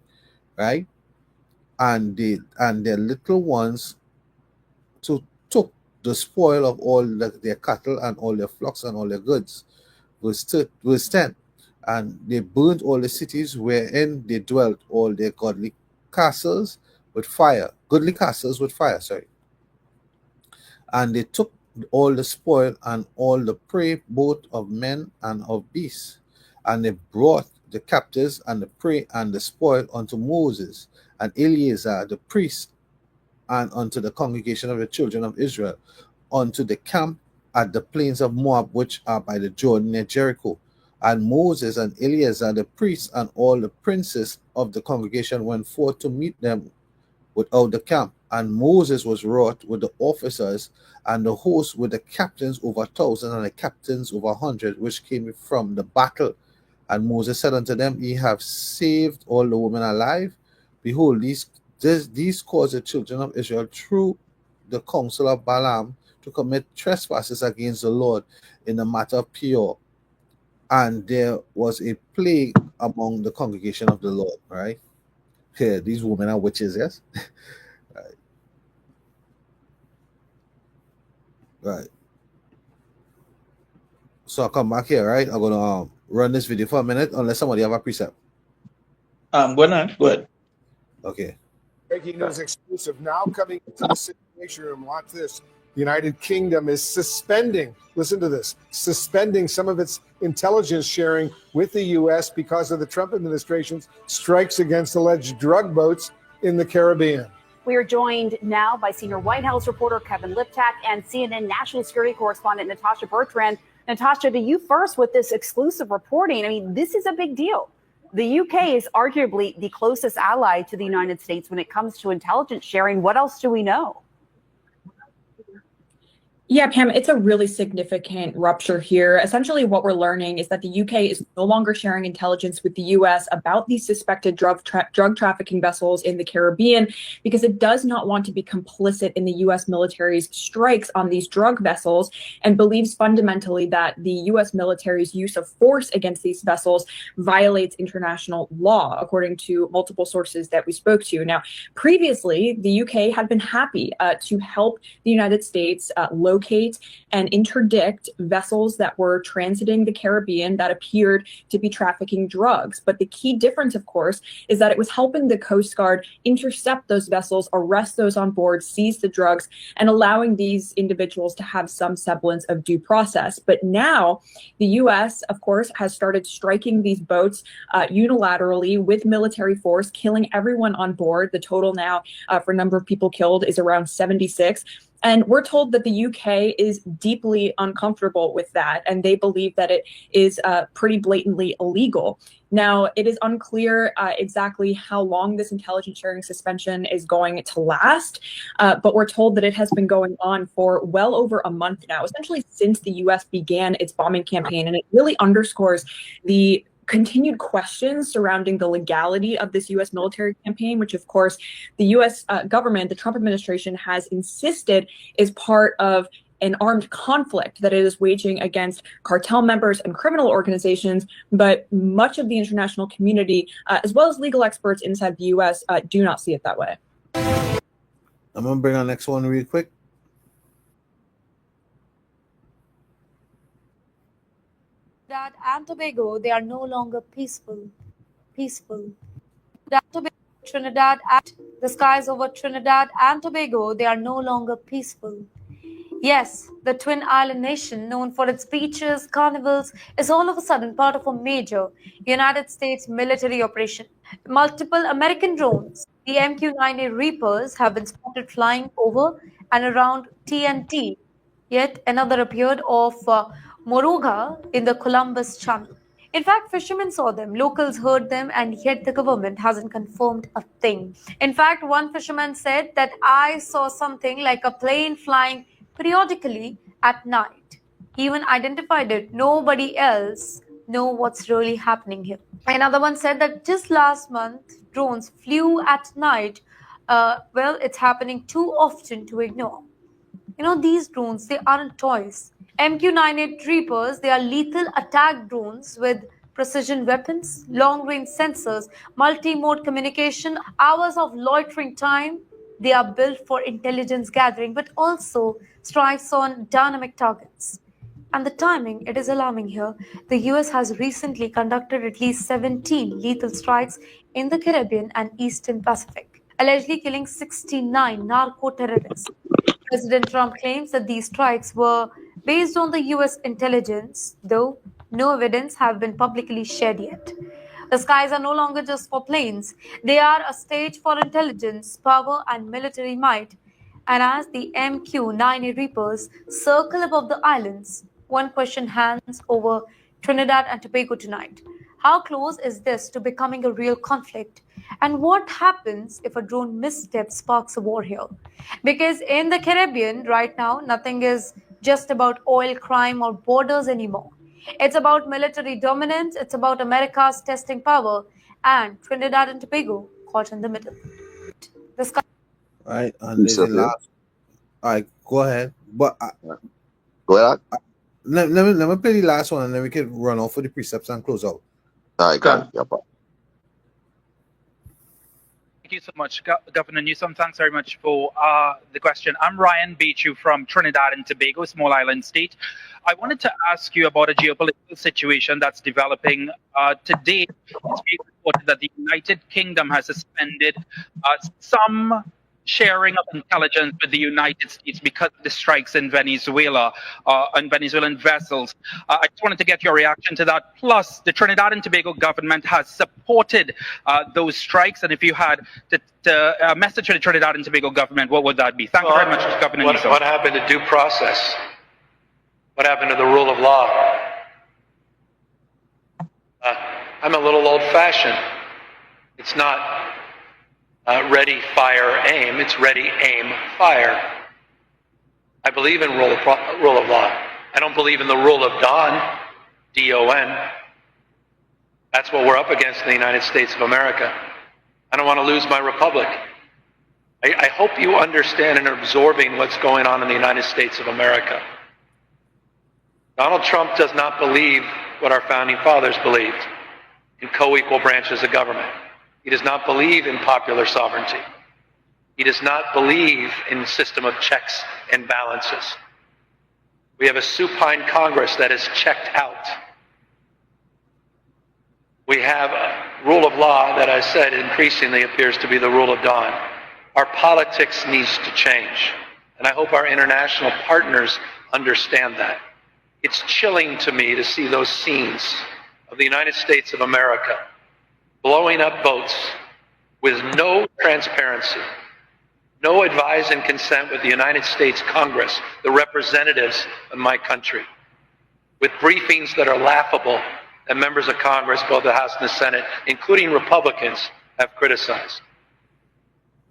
A: right? And their little ones took the spoil of all their cattle and all their flocks and all their goods. Verse 10. And they burnt all the cities wherein they dwelt, all their goodly castles with fire. And they took all the spoil and all the prey, both of men and of beasts. And they brought the captives and the prey and the spoil unto Moses and Eleazar the priest, and unto the congregation of the children of Israel, unto the camp at the plains of Moab, which are by the Jordan near Jericho. And Moses and Eleazar the priest and all the princes of the congregation went forth to meet them without the camp. And Moses was wroth with the officers and the host, with the captains over 1,000 and the captains over 100, which came from the battle. And Moses said unto them, ye have saved all the women alive. Behold, these These caused the children of Israel through the counsel of Balaam to commit trespasses against the Lord in the matter of Peor. And there was a plague among the congregation of the Lord, right? Here, these women are witches, yes? Right. Right. So I'll come back here, right? I'm going to run this video for a minute, unless somebody have a precept.
E: Go ahead.
A: Okay.
I: Breaking news exclusive now coming to the Situation Room. Watch this. The United Kingdom is suspending, listen to this, suspending some of its intelligence sharing with the U.S. because of the Trump administration's strikes against alleged drug boats in the Caribbean.
J: We are joined now by senior White House reporter Kevin Liptak and CNN national security correspondent Natasha Bertrand. Natasha, to you first with this exclusive reporting. I mean, this is a big deal. The UK is arguably the closest ally to the United States when it comes to intelligence sharing. What else do we know?
K: Yeah, Pam, it's a really significant rupture here. Essentially, what we're learning is that the UK is no longer sharing intelligence with the US about these suspected drug trafficking vessels in the Caribbean because it does not want to be complicit in the US military's strikes on these drug vessels and believes fundamentally that the US military's use of force against these vessels violates international law, according to multiple sources that we spoke to. Now, previously, the UK had been happy to help the United States locate and interdict vessels that were transiting the Caribbean that appeared to be trafficking drugs. But the key difference, of course, is that it was helping the Coast Guard intercept those vessels, arrest those on board, seize the drugs, and allowing these individuals to have some semblance of due process. But now the U.S., of course, has started striking these boats unilaterally with military force, killing everyone on board. The total now for number of people killed is around 76. And we're told that the UK is deeply uncomfortable with that, and they believe that it is pretty blatantly illegal. Now, it is unclear exactly how long this intelligence sharing suspension is going to last, but we're told that it has been going on for well over a month now, essentially since the US began its bombing campaign. And it really underscores the continued questions surrounding the legality of this U.S. military campaign, which, of course, the U.S. Government, the Trump administration, has insisted is part of an armed conflict that it is waging against cartel members and criminal organizations. But much of the international community, as well as legal experts inside the U.S., do not see it that way.
A: I'm going to bring our next one real quick.
L: Trinidad and Tobago, they are no longer peaceful. Trinidad and the skies over Trinidad and Tobago, they are no longer peaceful. Yes, the twin island nation, known for its beaches, carnivals, is all of a sudden part of a major United States military operation. Multiple American drones, the MQ-9A Reapers, have been spotted flying over and around TNT. Yet another appeared off Moruga in the Columbus Channel. In fact, fishermen saw them, locals heard them, and yet the government hasn't confirmed a thing. In fact, one fisherman said that I saw something like a plane flying periodically at night. He even identified it. Nobody else knows what's really happening here. Another one said that just last month, drones flew at night. Well, it's happening too often to ignore. You know, these drones, they aren't toys. MQ-9A Reapers, they are lethal attack drones with precision weapons, long-range sensors, multi-mode communication, hours of loitering time. They are built for intelligence gathering, but also strikes on dynamic targets. And the timing, it is alarming here. The US has recently conducted at least 17 lethal strikes in the Caribbean and Eastern Pacific, allegedly killing 69 narco-terrorists. President Trump claims that these strikes were based on the US intelligence, though no evidence have been publicly shared yet. The skies are no longer just for planes. They are a stage for intelligence, power, and military might. And as the MQ-9A Reapers circle above the islands, one question hangs over Trinidad and Tobago tonight. How close is this to becoming a real conflict? And what happens if a drone misstep sparks a war here? Because in the Caribbean right now, nothing is just about oil, crime, or borders anymore. It's about military dominance, it's about America's testing power, and Trinidad and Tobago caught in the middle. The sky.
A: Right, and there's a last. All right, go ahead. But
F: go ahead.
A: Let me play the last one, and then we can run off for the precepts and close out.
F: All right, go.
M: Thank you so much, Governor Newsom. Thanks very much for the question. I'm Ryan Beechu from Trinidad and Tobago, a small island state. I wanted to ask you about a geopolitical situation that's developing. Today, it's being reported that the United Kingdom has suspended some sharing of intelligence with the United States because of the strikes in Venezuela on Venezuelan vessels. I just wanted to get your reaction to that. Plus, the Trinidad and Tobago government has supported those strikes. And if you had a message to the Trinidad and Tobago government, what would that be? Thank you very much, Governor Newsom.
N: What happened to due process? What happened to the rule of law? I'm a little old-fashioned. It's not ready, fire, aim. It's ready, aim, fire. I believe in rule of law. I don't believe in the rule of Don, D-O-N. That's what we're up against in the United States of America. I don't want to lose my republic. I hope you understand and are absorbing what's going on in the United States of America. Donald Trump does not believe what our founding fathers believed in co-equal branches of government. He does not believe in popular sovereignty. He does not believe in a system of checks and balances. We have a supine Congress that is checked out. We have a rule of law that I said increasingly appears to be the rule of Don. Our politics needs to change. And I hope our international partners understand that. It's chilling to me to see those scenes of the United States of America blowing up boats with no transparency, no advise and consent with the United States Congress, the representatives of my country, with briefings that are laughable that members of Congress, both the House and the Senate, including Republicans, have criticized.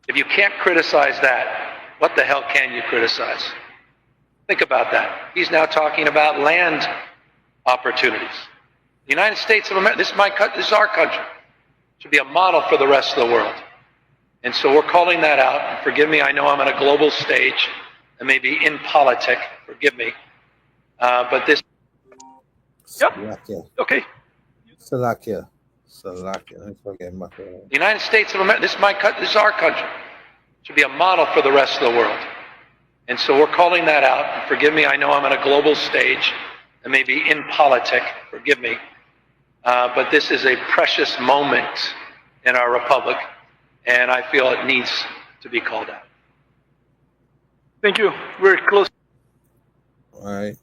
N: If you can't criticize that, what the hell can you criticize? Think about that. He's now talking about land opportunities. The United States of America, this is our country. Should be a model for the rest of the world. And so we're calling that out. And forgive me, I know I'm on a global stage and maybe in politic, forgive me. But this...
A: Slovakia.
N: Okay.
A: Slovakia. The
N: United States of America, this is our country. Should be a model for the rest of the world. And so we're calling that out. And forgive me, I know I'm on a global stage and maybe in politic, forgive me. But this is a precious moment in our republic, and I feel it needs to be called out. Thank you. We're close.
A: All right.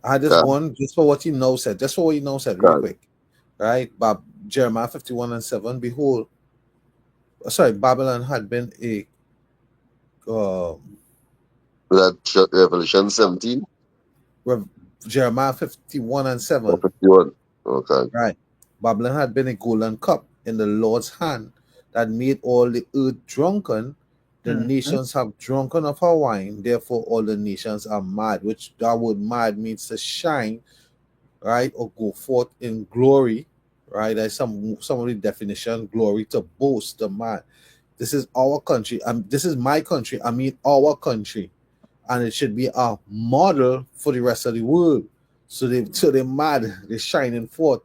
A: I just one, just for what you know said, real quick. Right? Jeremiah 51:7, behold, Babylon had been a
F: that Revelation 17?
A: Jeremiah 51:7.
F: 51. Okay.
A: Right. Babylon had been a golden cup in the Lord's hand that made all the earth drunken. The nations have drunken of her wine, therefore all the nations are mad, which that word mad means to shine, right? Or go forth in glory, right? That's some of the definition, glory, to boast, the mad. This is our country. This is my country. I mean our country. And it should be a model for the rest of the world. So they're mad, they're shining forth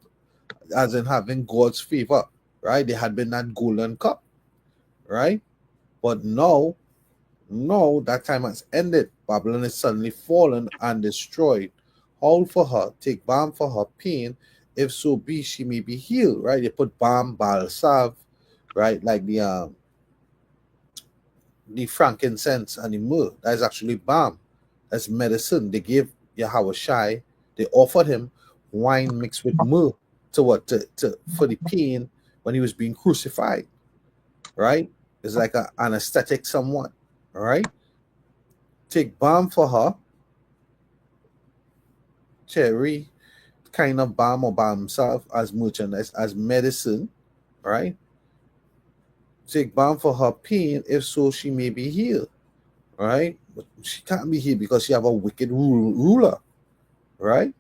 A: as in having God's favor, right? They had been that golden cup, right? But now, that time has ended. Babylon is suddenly fallen and destroyed. Howl for her, take balm for her pain. If so be, she may be healed, right? They put balm, balsam, right? Like the frankincense and the myrrh. That is actually balm. That's medicine. They gave Yahweh Shai, they offered him wine mixed with myrrh for the pain when he was being crucified, right? It's like an anesthetic somewhat, all right? Take balm for her, cherry kind of balm or balm salve as merchandise, as medicine, right? Take balm for her pain, if so she may be healed, right? But she can't be healed because she have a wicked ruler, right?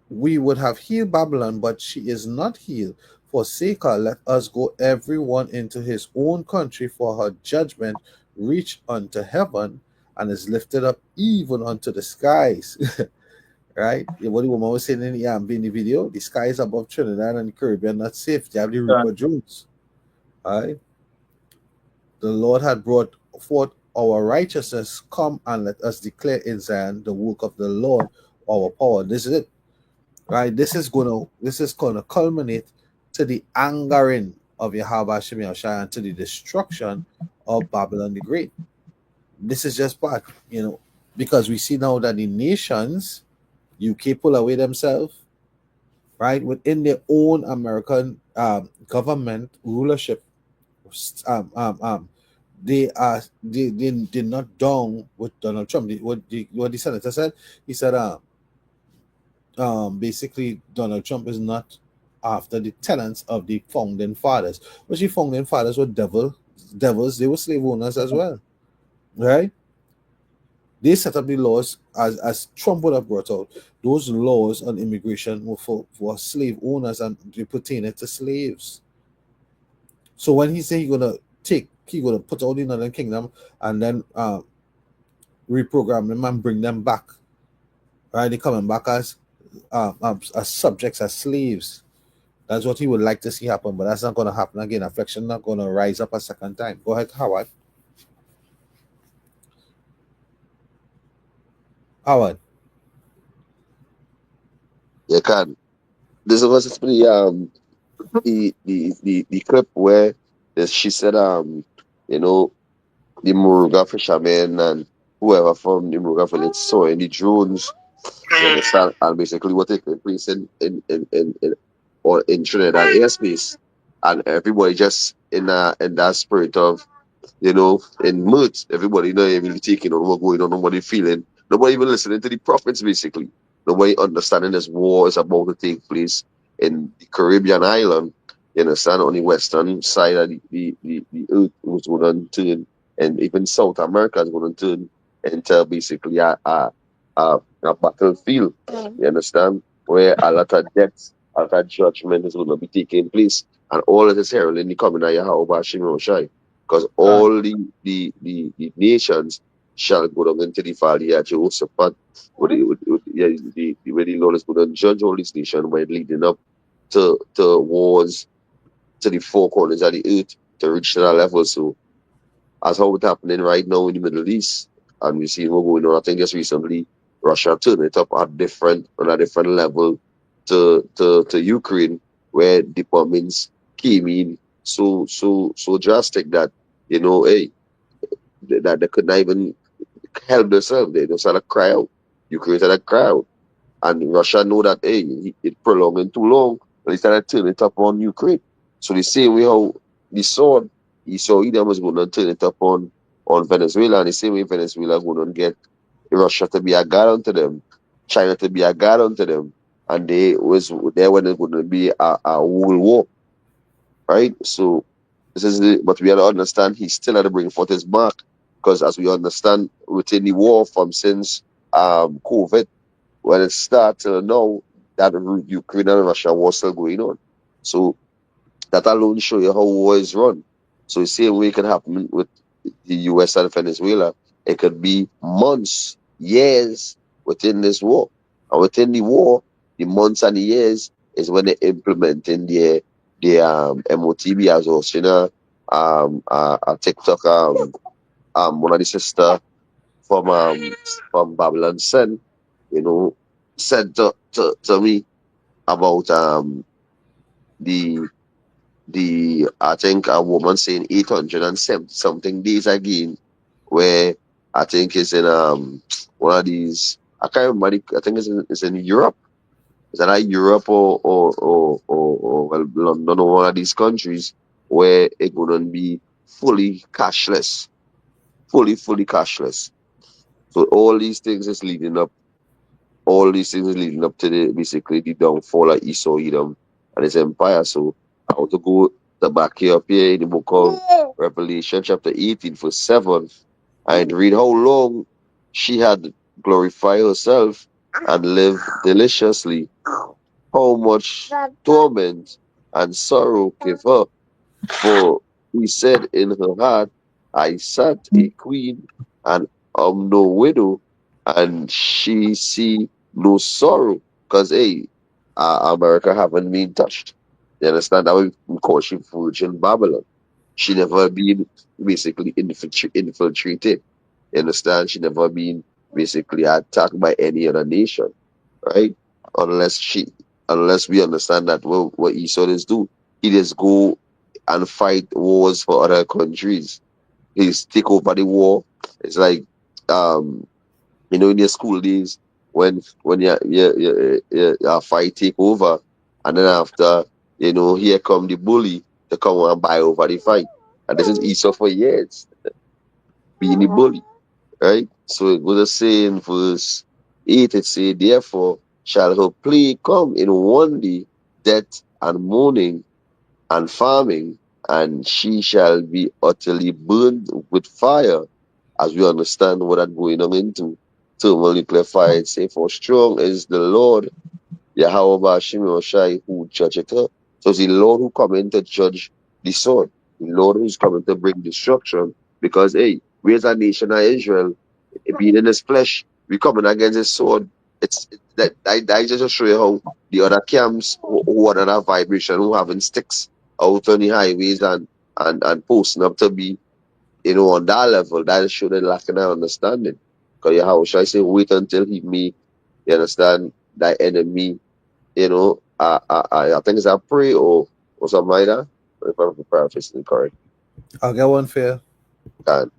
A: We would have healed Babylon, but she is not healed, Forsake her, let us go everyone into his own country, for her judgment reach unto heaven and is lifted up even unto the skies. Right? What the woman was saying in the video, the skies above Trinidad and the Caribbean not safe. You have the Reaper drones. Right? The Lord had brought forth our righteousness. Come and let us declare in Zion the work of the Lord, our power. This is it. Right? This is gonna culminate to the angering of Yahweh Hashem Yahushua and to the destruction of Babylon the Great. This is just part, because we see now that the nations, UK pull away themselves, right, within their own American government rulership. They're not down with Donald Trump. What the senator said, he said, basically Donald Trump is not after the tenets of the founding fathers. But the founding fathers were devils. They were slave owners as well, right? They set up the laws as Trump would have brought out. Those laws on immigration were for slave owners and they pertain to slaves. So when he said he's gonna put out the Northern Kingdom and then reprogram them and bring them back, right? They coming back as subjects, as slaves. That's what he would like to see happen, but that's not going to happen again. Affliction not going to rise up a second time. Go ahead, Howard. Howard.
F: You can. This was the clip where she said the Muruga fishermen and whoever from the Muruga village saw in the drones, you understand, and basically what taking place in Trinidad airspace, and everybody just in that spirit of in moods, everybody really taking on what's going on, nobody feeling, nobody even listening to the prophets, basically. Nobody understanding this war is about to take place in the Caribbean island, you understand, on the western side of the earth was going to turn, and even South America is going to turn into basically a battlefield, you understand, where a lot of death, a lot of judgment is going to be taking place, and all of this heralding the coming of Yahweh Hashem Yahushua, because all the nations shall go down into the valley of Jehoshaphat, where the Lord is going to judge all these nations by leading up to wars to the four corners of the earth to reach that level. So as how it's happening right now in the Middle East, and we see what's going on. I think just recently Russia turned it up on a different level to Ukraine, where the bombings came in so drastic that that they could not even help themselves. They just had a cry out. Ukraine had a cry out, and Russia know that it prolonging too long, and they started turning it up on Ukraine. So the same way how Esau Edom was going to turn it up on Venezuela, and the same way Venezuela going to get Russia to be a god unto them, China to be a god unto them, and there when it's going to be a world war, right? So this is but we have to understand he still had to bring forth his mark, because as we understand within the war from since COVID, when it started now, that Ukraine and Russia war still going on. So that alone show you how war is run. So the same way it can happen with the US and Venezuela. It could be months, years within this war. And within the war, the months and the years is when they implementing the MOTB as also, a TikTok, one of the sister from Babylon said to me about the I think a woman saying 870 something days again, where I think it's in one of these, I can't remember, I think it's in Europe. Is that Europe or London or one of these countries where it wouldn't be fully cashless. Fully cashless. So all these things is leading up to basically the downfall of Esau Edom and his empire. So I want to go back here up here in the book of Revelation chapter 18 verse 7 and read how long she had glorified herself and lived deliciously, how much torment and sorrow gave her. For he said in her heart, I sat a queen, and am no widow, and she see no sorrow. Because, hey, America haven't been touched. You understand? That we call she Virgin Babylon. She never been basically infiltrated. You understand? She never been basically attacked by any other nation, right? Unless we understand that what Esau is do, he just go and fight wars for other countries. He's take over the war. It's like in your school days when your fight take over, and then after here come the bully to come and buy over the fight. And this is Esau for years being the bully, right? So it goes to say in verse 8, it say, therefore shall her plague come in one day, death and mourning and famine, and she shall be utterly burned with fire, as we understand what that's going on into thermonuclear fire. It say, for strong is the Lord, Yahweh Bashim Yoshai, who judgeth her. So it's the Lord who come in to judge the sword, the Lord who's coming to bring destruction, because, hey, we as a nation of Israel, being in this flesh, we coming against this sword. I just show you how the other camps who are that vibration, who having sticks out on the highways and posting up to be, on that level, that show they lacking that understanding. Because how should I say, wait until he make, you understand, thy enemy, I think it's a pray or something like that. If I'm paraphrasing correct.
A: I'll get one for you.
F: God.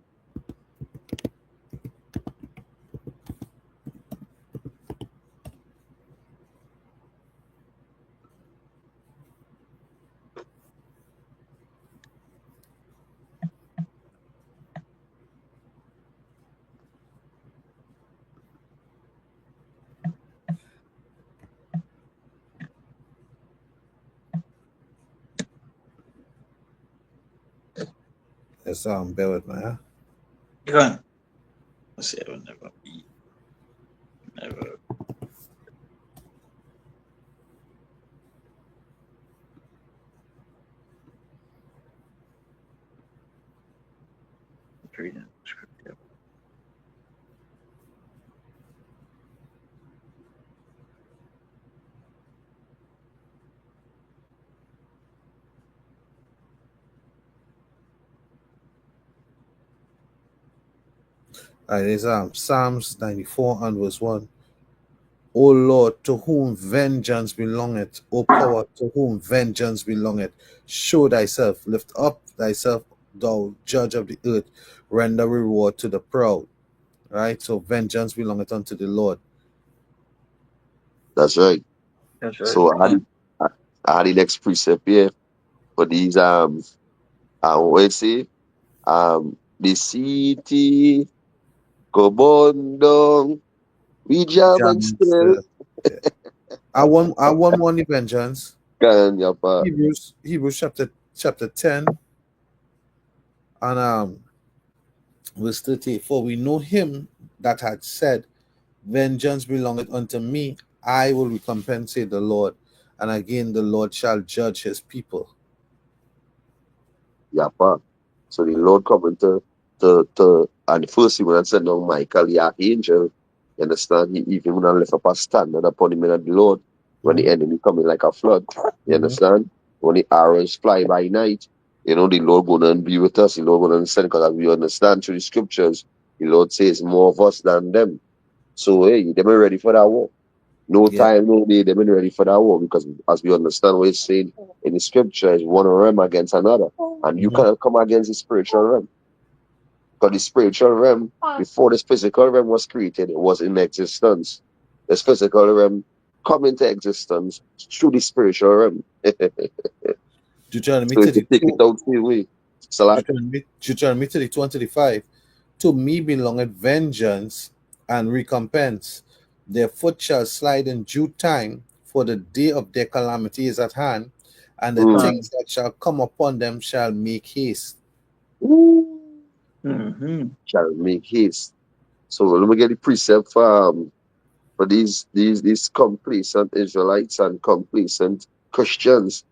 A: Yes, bear with me, huh?
E: Go on. Let's see, I will never be. Never. Reading scripture.
A: There's Psalms 94 and verse 1. O Lord, to whom vengeance belongeth, O power, to whom vengeance belongeth, show thyself, lift up thyself, thou judge of the earth, render reward to the proud. Right? So vengeance belongeth unto the Lord.
F: That's right.
E: That's right.
F: So I had the next precept here for these what it say? The city go burn down, we jam and still.
A: I want one the vengeance. Hebrews chapter 10 and verse 38. For we know him that had said, vengeance belongeth unto me, I will recompense the Lord, and again the Lord shall judge his people.
F: Yapa. So the Lord coming to and first he when I said, no, Michael, the archangel, you understand? He even when I lift up a standard upon him in the Lord, when the enemy coming like a flood, you understand? When the arrows fly by night, the Lord gonna be with us, the Lord gonna understand, because as we understand through the scriptures, the Lord says more of us than them. So hey, they've been ready for that war. No time, no day, they've been ready for that war, because as we understand what it's saying in the scriptures, one realm against another. And you cannot come against the spiritual realm. Because the spiritual realm, before this physical realm was created, it was in existence. This physical realm come into existence through the spiritual realm.
A: Deuteronomy
F: so if you take it out the way.
A: Deuteronomy 32 and 35. To me belongeth vengeance and recompense. Their foot shall slide in due time, for the day of their calamity is at hand, and the things that shall come upon them shall make haste.
F: Shall make haste. So let me get the precept for these complacent Israelites and complacent Christians.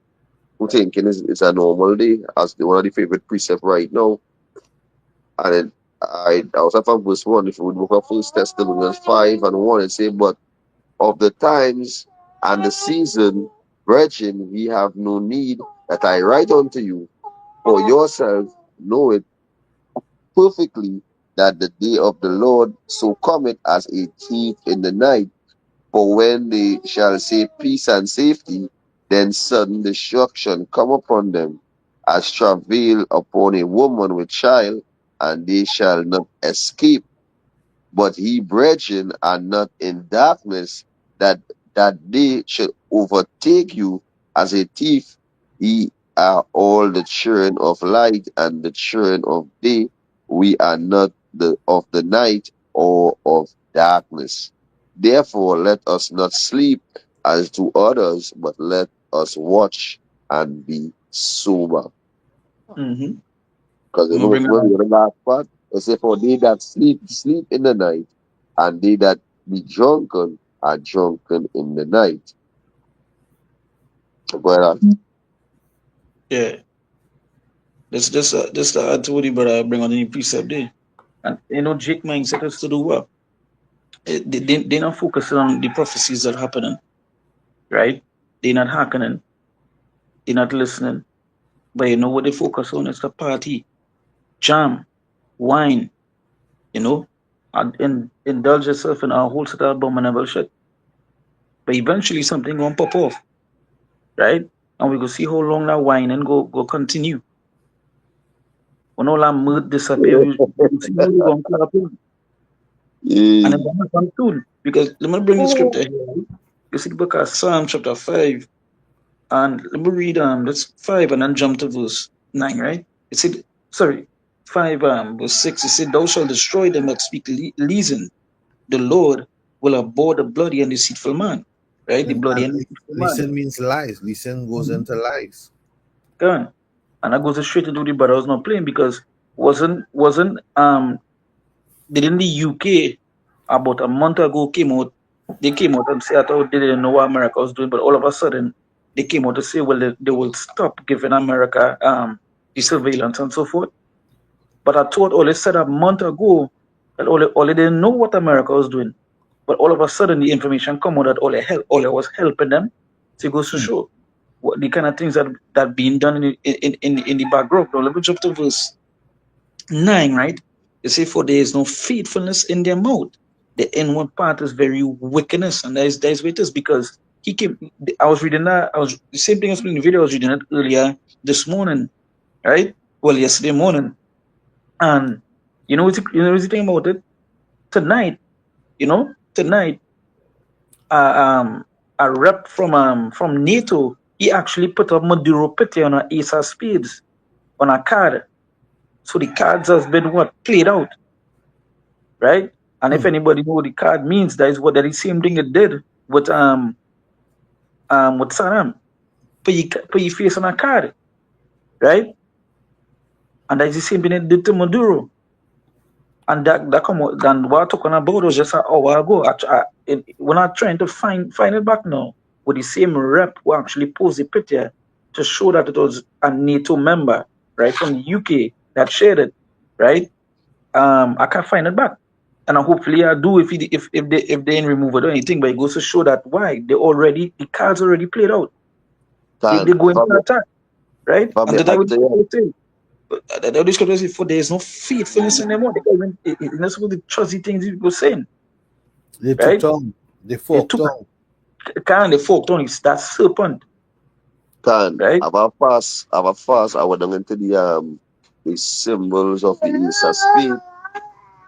F: thinking it's a normal day, as one of the favorite precepts right now. And then I also from verse 1, if we would look at 1 Thessalonians 5 and 1, and say, but of the times and the season, brethren, we have no need that I write unto you, for yourself know it perfectly, that the day of the Lord so cometh as a thief in the night. For when they shall say peace and safety, then sudden destruction come upon them, as travail upon a woman with child, and they shall not escape. But ye, brethren, are not in darkness, that day should overtake you as a thief. Ye are all the children of light and the children of day. We are not of the night or of darkness. Therefore, let us not sleep as do others, but let us watch and be sober.
E: Mm-hmm.
F: Because when we go to the last part, it says, for they that sleep, sleep in the night, and they that be drunken are drunken in the night. Go ahead.
E: Yeah. Just to add to what you brother bring on the precept there. And Jake mindset is to do what? They're not focusing on the prophecies that are happening, right? They're not hearkening, they're not listening. But what they focus on is the party, jam, wine, and indulge yourself in a whole set of abominable shit. But eventually something gonna pop off, right? And we go see how long that wine and go continue. When all that mud disappear, we see how they gonna come up in. And then gonna come soon. Because let me bring the scripture here. Right? You see the book of Psalm chapter 5. And let me read that's 5 and then jump to verse 9, right? It said, 5 verse 6, it said, thou shalt destroy them that speak leasing. The Lord will abhor the bloody and deceitful man. Right? The bloody and deceitful man.
A: Listen means lies. Listen goes into lies.
E: Gone. And that goes straight into the but I was not playing because wasn't didn't the UK about a month ago they came out and said they didn't know what America was doing, but all of a sudden they came out to say, well, they will stop giving America the surveillance and so forth. But I thought all they said a month ago that all they didn't know what America was doing. But all of a sudden the information come out that all it was helping them. So it goes to show what the kind of things that being done in the background. Now let me jump to verse 9, right? They say, for there is no faithfulness in their mouth. The inward part is very wickedness, and that is what it is, because I was reading that, the same thing as in the video, I was reading it earlier this morning, right? Well, yesterday morning. And you know what's the thing about it? Tonight, a rep from NATO, he actually put a Maduro picture on an ace of spades on a card. So the cards has been played out, right? And if anybody know what the card means, that is the same thing it did with Saddam. Put your face on a card, right? And that's the same thing it did to Maduro. And that come out. And what I'm talking about was just an hour ago. We're not trying to find it back now. With the same rep who actually posed the picture to show that it was a NATO member, right, from the UK that shared it, right? I can't find it back, and hopefully I do if they didn't remove it or anything. But it goes to show that the cards already played out. They go into attack, right? And the scripture says, for there is no faithfulness in them all. It's not supposed to trust the things people saying.
A: They took down. They forked down.
E: They forked down. It's that serpent.
F: Right? Have a fast. I went down into the symbols of the Ace of Spades.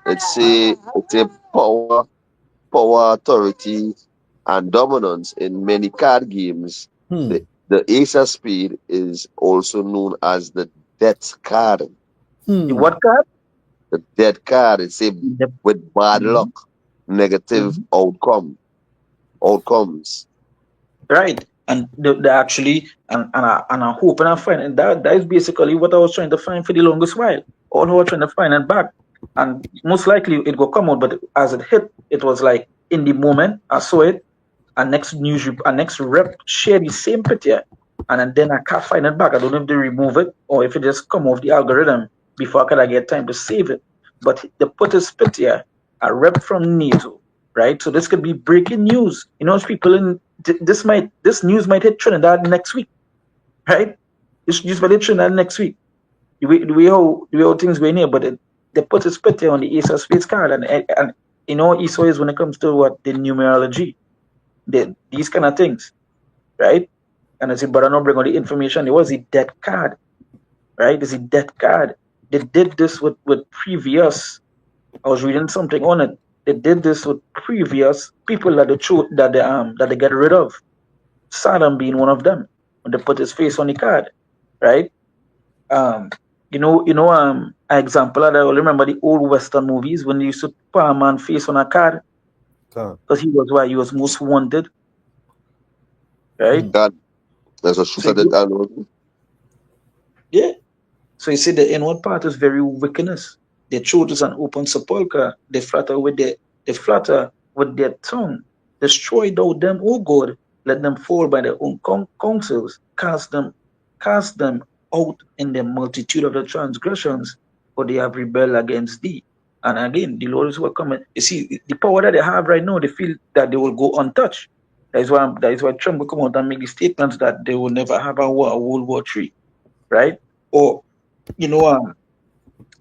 F: It's a power, authority, and dominance in many card games. The Ace of Spades is also known as the death card.
E: The what card?
F: The death card. It's with bad luck, negative outcomes.
E: Right. And they actually, and I hope and I find, and that is basically what I was trying to find for the longest while. All I was trying to find it back. And most likely it will come out, but as it hit, it was like in the moment I saw it, and next rep shared the same picture, And then I can't find it back. I don't know if they remove it or if it just come off the algorithm before I get time to save it. But they put a spit here, a rep from NATO, right? So this could be breaking news. You know, people in this news might hit Trinidad next week, right? This news might hit Trinidad next week. The way how things going here, but they put a spit here on the Ace of Spades card, and you know, it's always when it comes to what the numerology, these kind of things, right? And I said, but I don't bring all the information. It was a death card, right? It's a death card. They did this with previous. I was reading something on it. They did this with previous people that they get rid of. Saddam being one of them. When they put his face on the card, right? An example of that. I remember the old Western movies when they used to put a man's face on a card because he was most wanted, right?
F: God. That's a shoot at the
E: yeah. So you see the inward part is very wickedness. Their throat is an open sepulchre. They flatter with their tongue. Destroy thou them, O God. Let them fall by their own counsels. Cast them out in the multitude of the transgressions, for they have rebelled against thee. And again, the Lord is welcome. You see, the power that they have right now, they feel that they will go untouched. That is why Trump will come out and make the statements that they will never have a World War III, right? Or,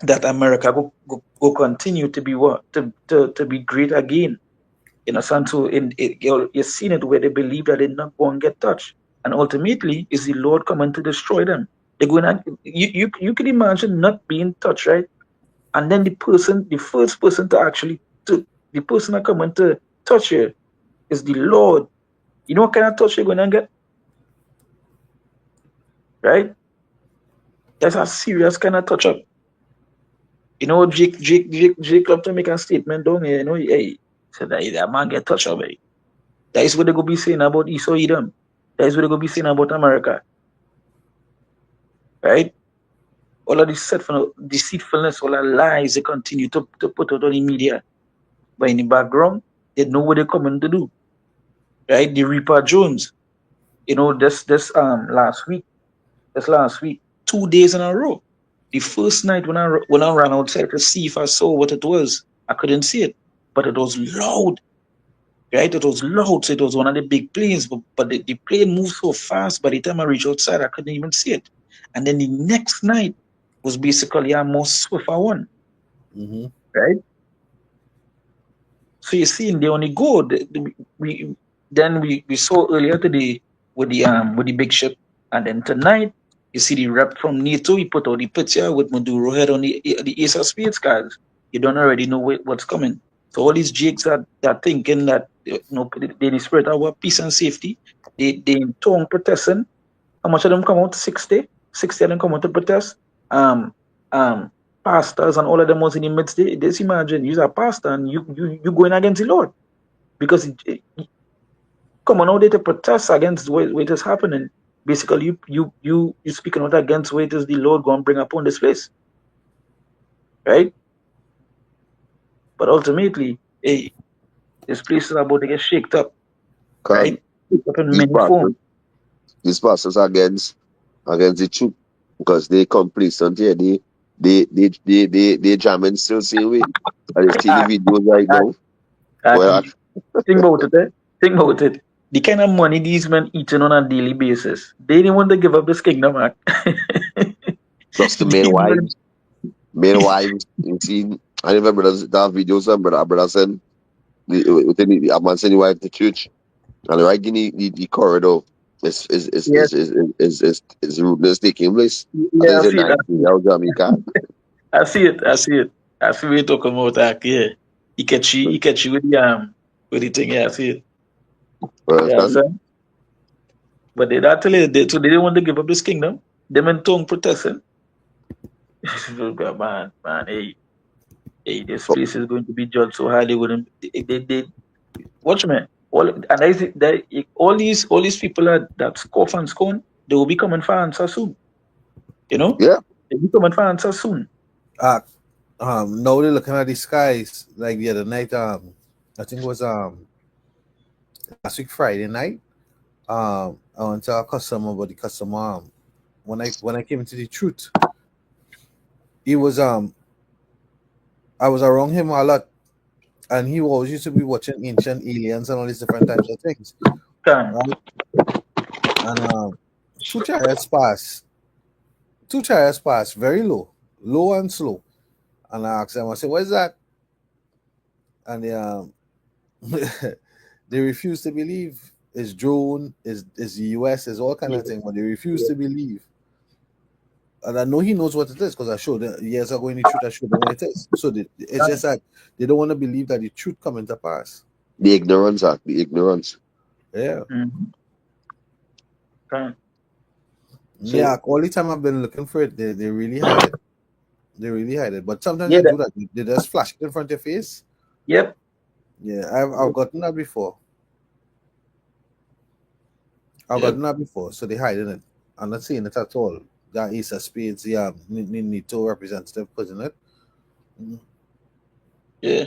E: that America will continue to be to be great again. So you're seeing it where they believe that they're not going to get touched, and ultimately is the Lord coming to destroy them. They're going to, you can imagine not being touched, right? And then the first person the person that coming to touch you is the Lord. You know what kind of touch you're going to get? Right? That's a serious kind of touch up. You know, Jake love to make a statement down here, hey, said that man get touched up, hey. That is what they're going to be saying about Esau Edom. That is what they're going to be saying about America. Right? All of this deceitfulness, all the lies they continue to put out on the media. But in the background, they know what they're coming to do. Right? The Reaper Jones, this last week, 2 days in a row. The first night when I ran outside to see if I saw what it was, I couldn't see it, but it was loud. Right? It was loud. So it was one of the big planes, but the plane moved so fast. By the time I reached outside, I couldn't even see it. And then the next night was basically a more swifter one.
A: Mm-hmm.
E: Right? So you see, they only go. We saw earlier today with the big ship, and then tonight you see the rep from NATO. He put out the picture with Maduro head on the Ace of Spades cards. You don't already know what's coming. So all these jakes are thinking that they in the spirit of peace and safety. They in tongue protesting. How much of them come out? 60 of them come out to protest. Pastors and all of them was in the midst. Just imagine you're a pastor and you going against the Lord because come on out there to protest against what is happening. Basically, you speaking out against what is the Lord going to bring upon this place, right? But ultimately, hey, this place is about to get shaked up, right? Up in many forms.
F: These pastors are against the truth because they complacent here. They jamming still same way. And they see the videos right now.
E: Think about it. The kind of money these men eating on a daily basis, they didn't want to give up this kingdom, man.
F: Plus the male wives. You see, I remember that videos that brother said, a man send the wife to church, and right in the corridor is rudeness taking place.
E: Yeah, I see it. I see what you're talking about that. Yeah. He catch you with the thing, yeah, I see it. But they didn't want to give up this kingdom. Them in tongue protesting. man, hey, this place is going to be judged so high they wouldn't. They watch me. All these people that scoff and scorn, they will be coming for answer soon.
F: Yeah.
E: They'll be coming for answer soon.
A: Now they're looking at the skies like the other night. I think it was last week Friday night. I went to a customer, but the customer, when I came into the truth, he was I was around him a lot, and he always used to be watching Ancient Aliens and all these different types of things. Right? And 2 chariots passed. 2 chariots passed, very low and slow. And I asked them, I said, "What is that?" And they refused to believe. It's drone, is the US, is all kind of thing, but they refuse to believe. And I know he knows what it is because I showed them years ago in the truth. I showed them what it is. So it's just that they don't want to believe that the truth coming to pass.
F: The ignorance, the ignorance.
A: Yeah.
E: Okay. So,
A: yeah, all the time I've been looking for it, they really hide it. They really hide it. But sometimes they do that. They just flash it in front of your face.
E: Yep.
A: Yeah, I've gotten that before. Gotten that before, so they hiding it. I'm not seeing it at all. That Ace of Spades, NATO representative putting it.
E: Yeah,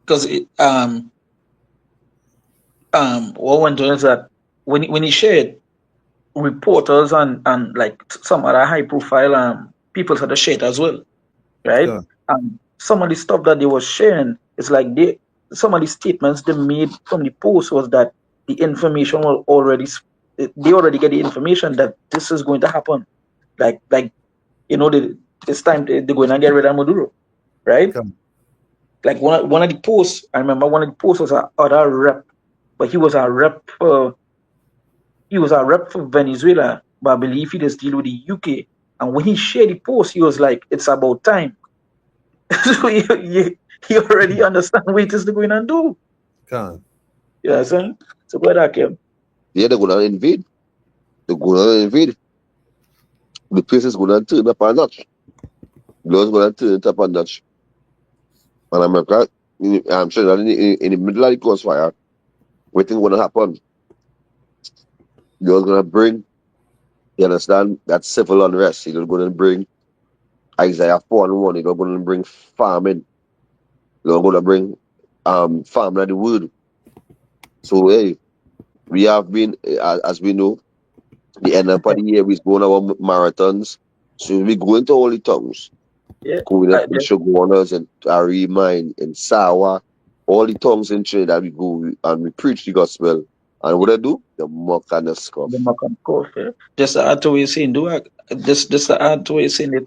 E: because what went on is that when he shared, reporters and like some other high profile people had to share it as well, right? Some of the stuff that they were sharing, it's like some of the statements they made from the post was that the information was they already get the information that this is going to happen. Like this time they're going to get rid of Maduro, right? Like one of the posts, I remember one of the posts was other rep, but he was a rep for Venezuela, but I believe he does deal with the UK. And when he shared the post, he was like, "It's about time." So he already understand what it is they're going to do. Yeah, son. So where that came?
F: Yeah, they're going to invade. They're going to invade. The place is going to turn up a notch. Blood's going to turn it up a notch. And America, I'm sure that in the middle of the crossfire, what thing going to happen? You're going to bring, you understand, that civil unrest. You're going to bring Isaiah 4:1. You're going to bring farming. You're going to bring farming of the wood. So, hey, we have been, as we know, the end of the year, we're going our marathons. So we go into all the towns.
E: Yeah.
F: Going up in Shogunas and Ari Mine and Sawa, all the tongues in Trinidad we go and we preach the gospel. And what I do? The mock and the scoff.
E: The mock and scoff, yeah. Just to add to what you're saying, just to add to what you're saying, the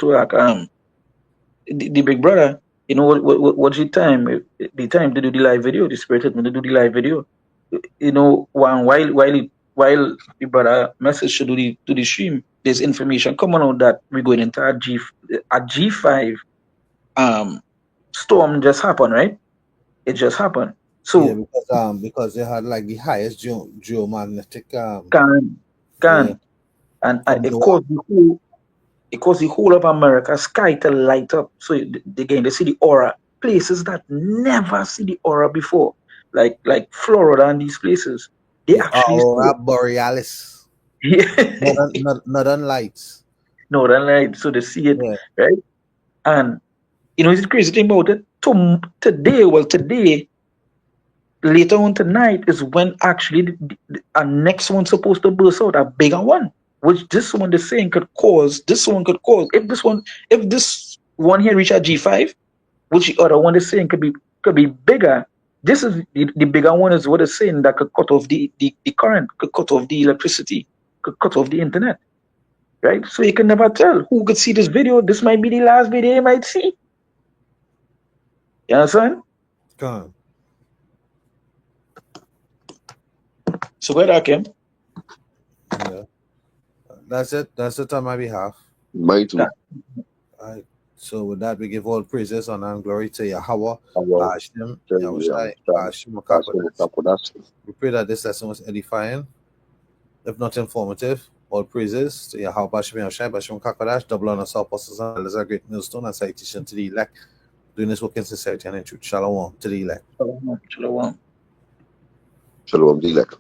E: big brother, you know what's the time? The time to do the live video, the spirit had me to do the live video. You know, while the brother message to do the stream, there's information coming out that we're going into a G5 storm just happened, right? It just happened. So
A: yeah, because they had like the highest geomagnetic
E: and it caused the whole of America sky to light up. So again, they see the aura. Places that never see the aura before, like Florida and these places, they actually
A: aurora borealis.
E: Yeah,
A: northern lights.
E: Northern lights. So they see it, right? And you know, it's the crazy thing about it. Today, later on tonight is when actually the next one's supposed to burst out, a bigger one. Which this one they're saying could cause if this one here reach a G5, which the other one is saying could be bigger. This is the bigger one is what it's saying that could cut off the current, could cut off the electricity, could cut off the internet. Right? So you can never tell who could see this video. This might be the last video you might see. You understand? So where that came?
A: Yeah. That's it. That's it on my behalf.
F: My too.
A: Alright. So with that, we give all praises and glory to Yahweh, Hashem, Yahushai, Hashem. We pray that this lesson was edifying, if not informative. All praises to Yahweh, Hashem, Yahushai, Hashem Kakadash, double honor to our apostles and elders, our great millstone, and citation to the elect, doing this work in sincerity and in truth. Shalom to the elect.
E: Shalom.
F: Shalom to the elect.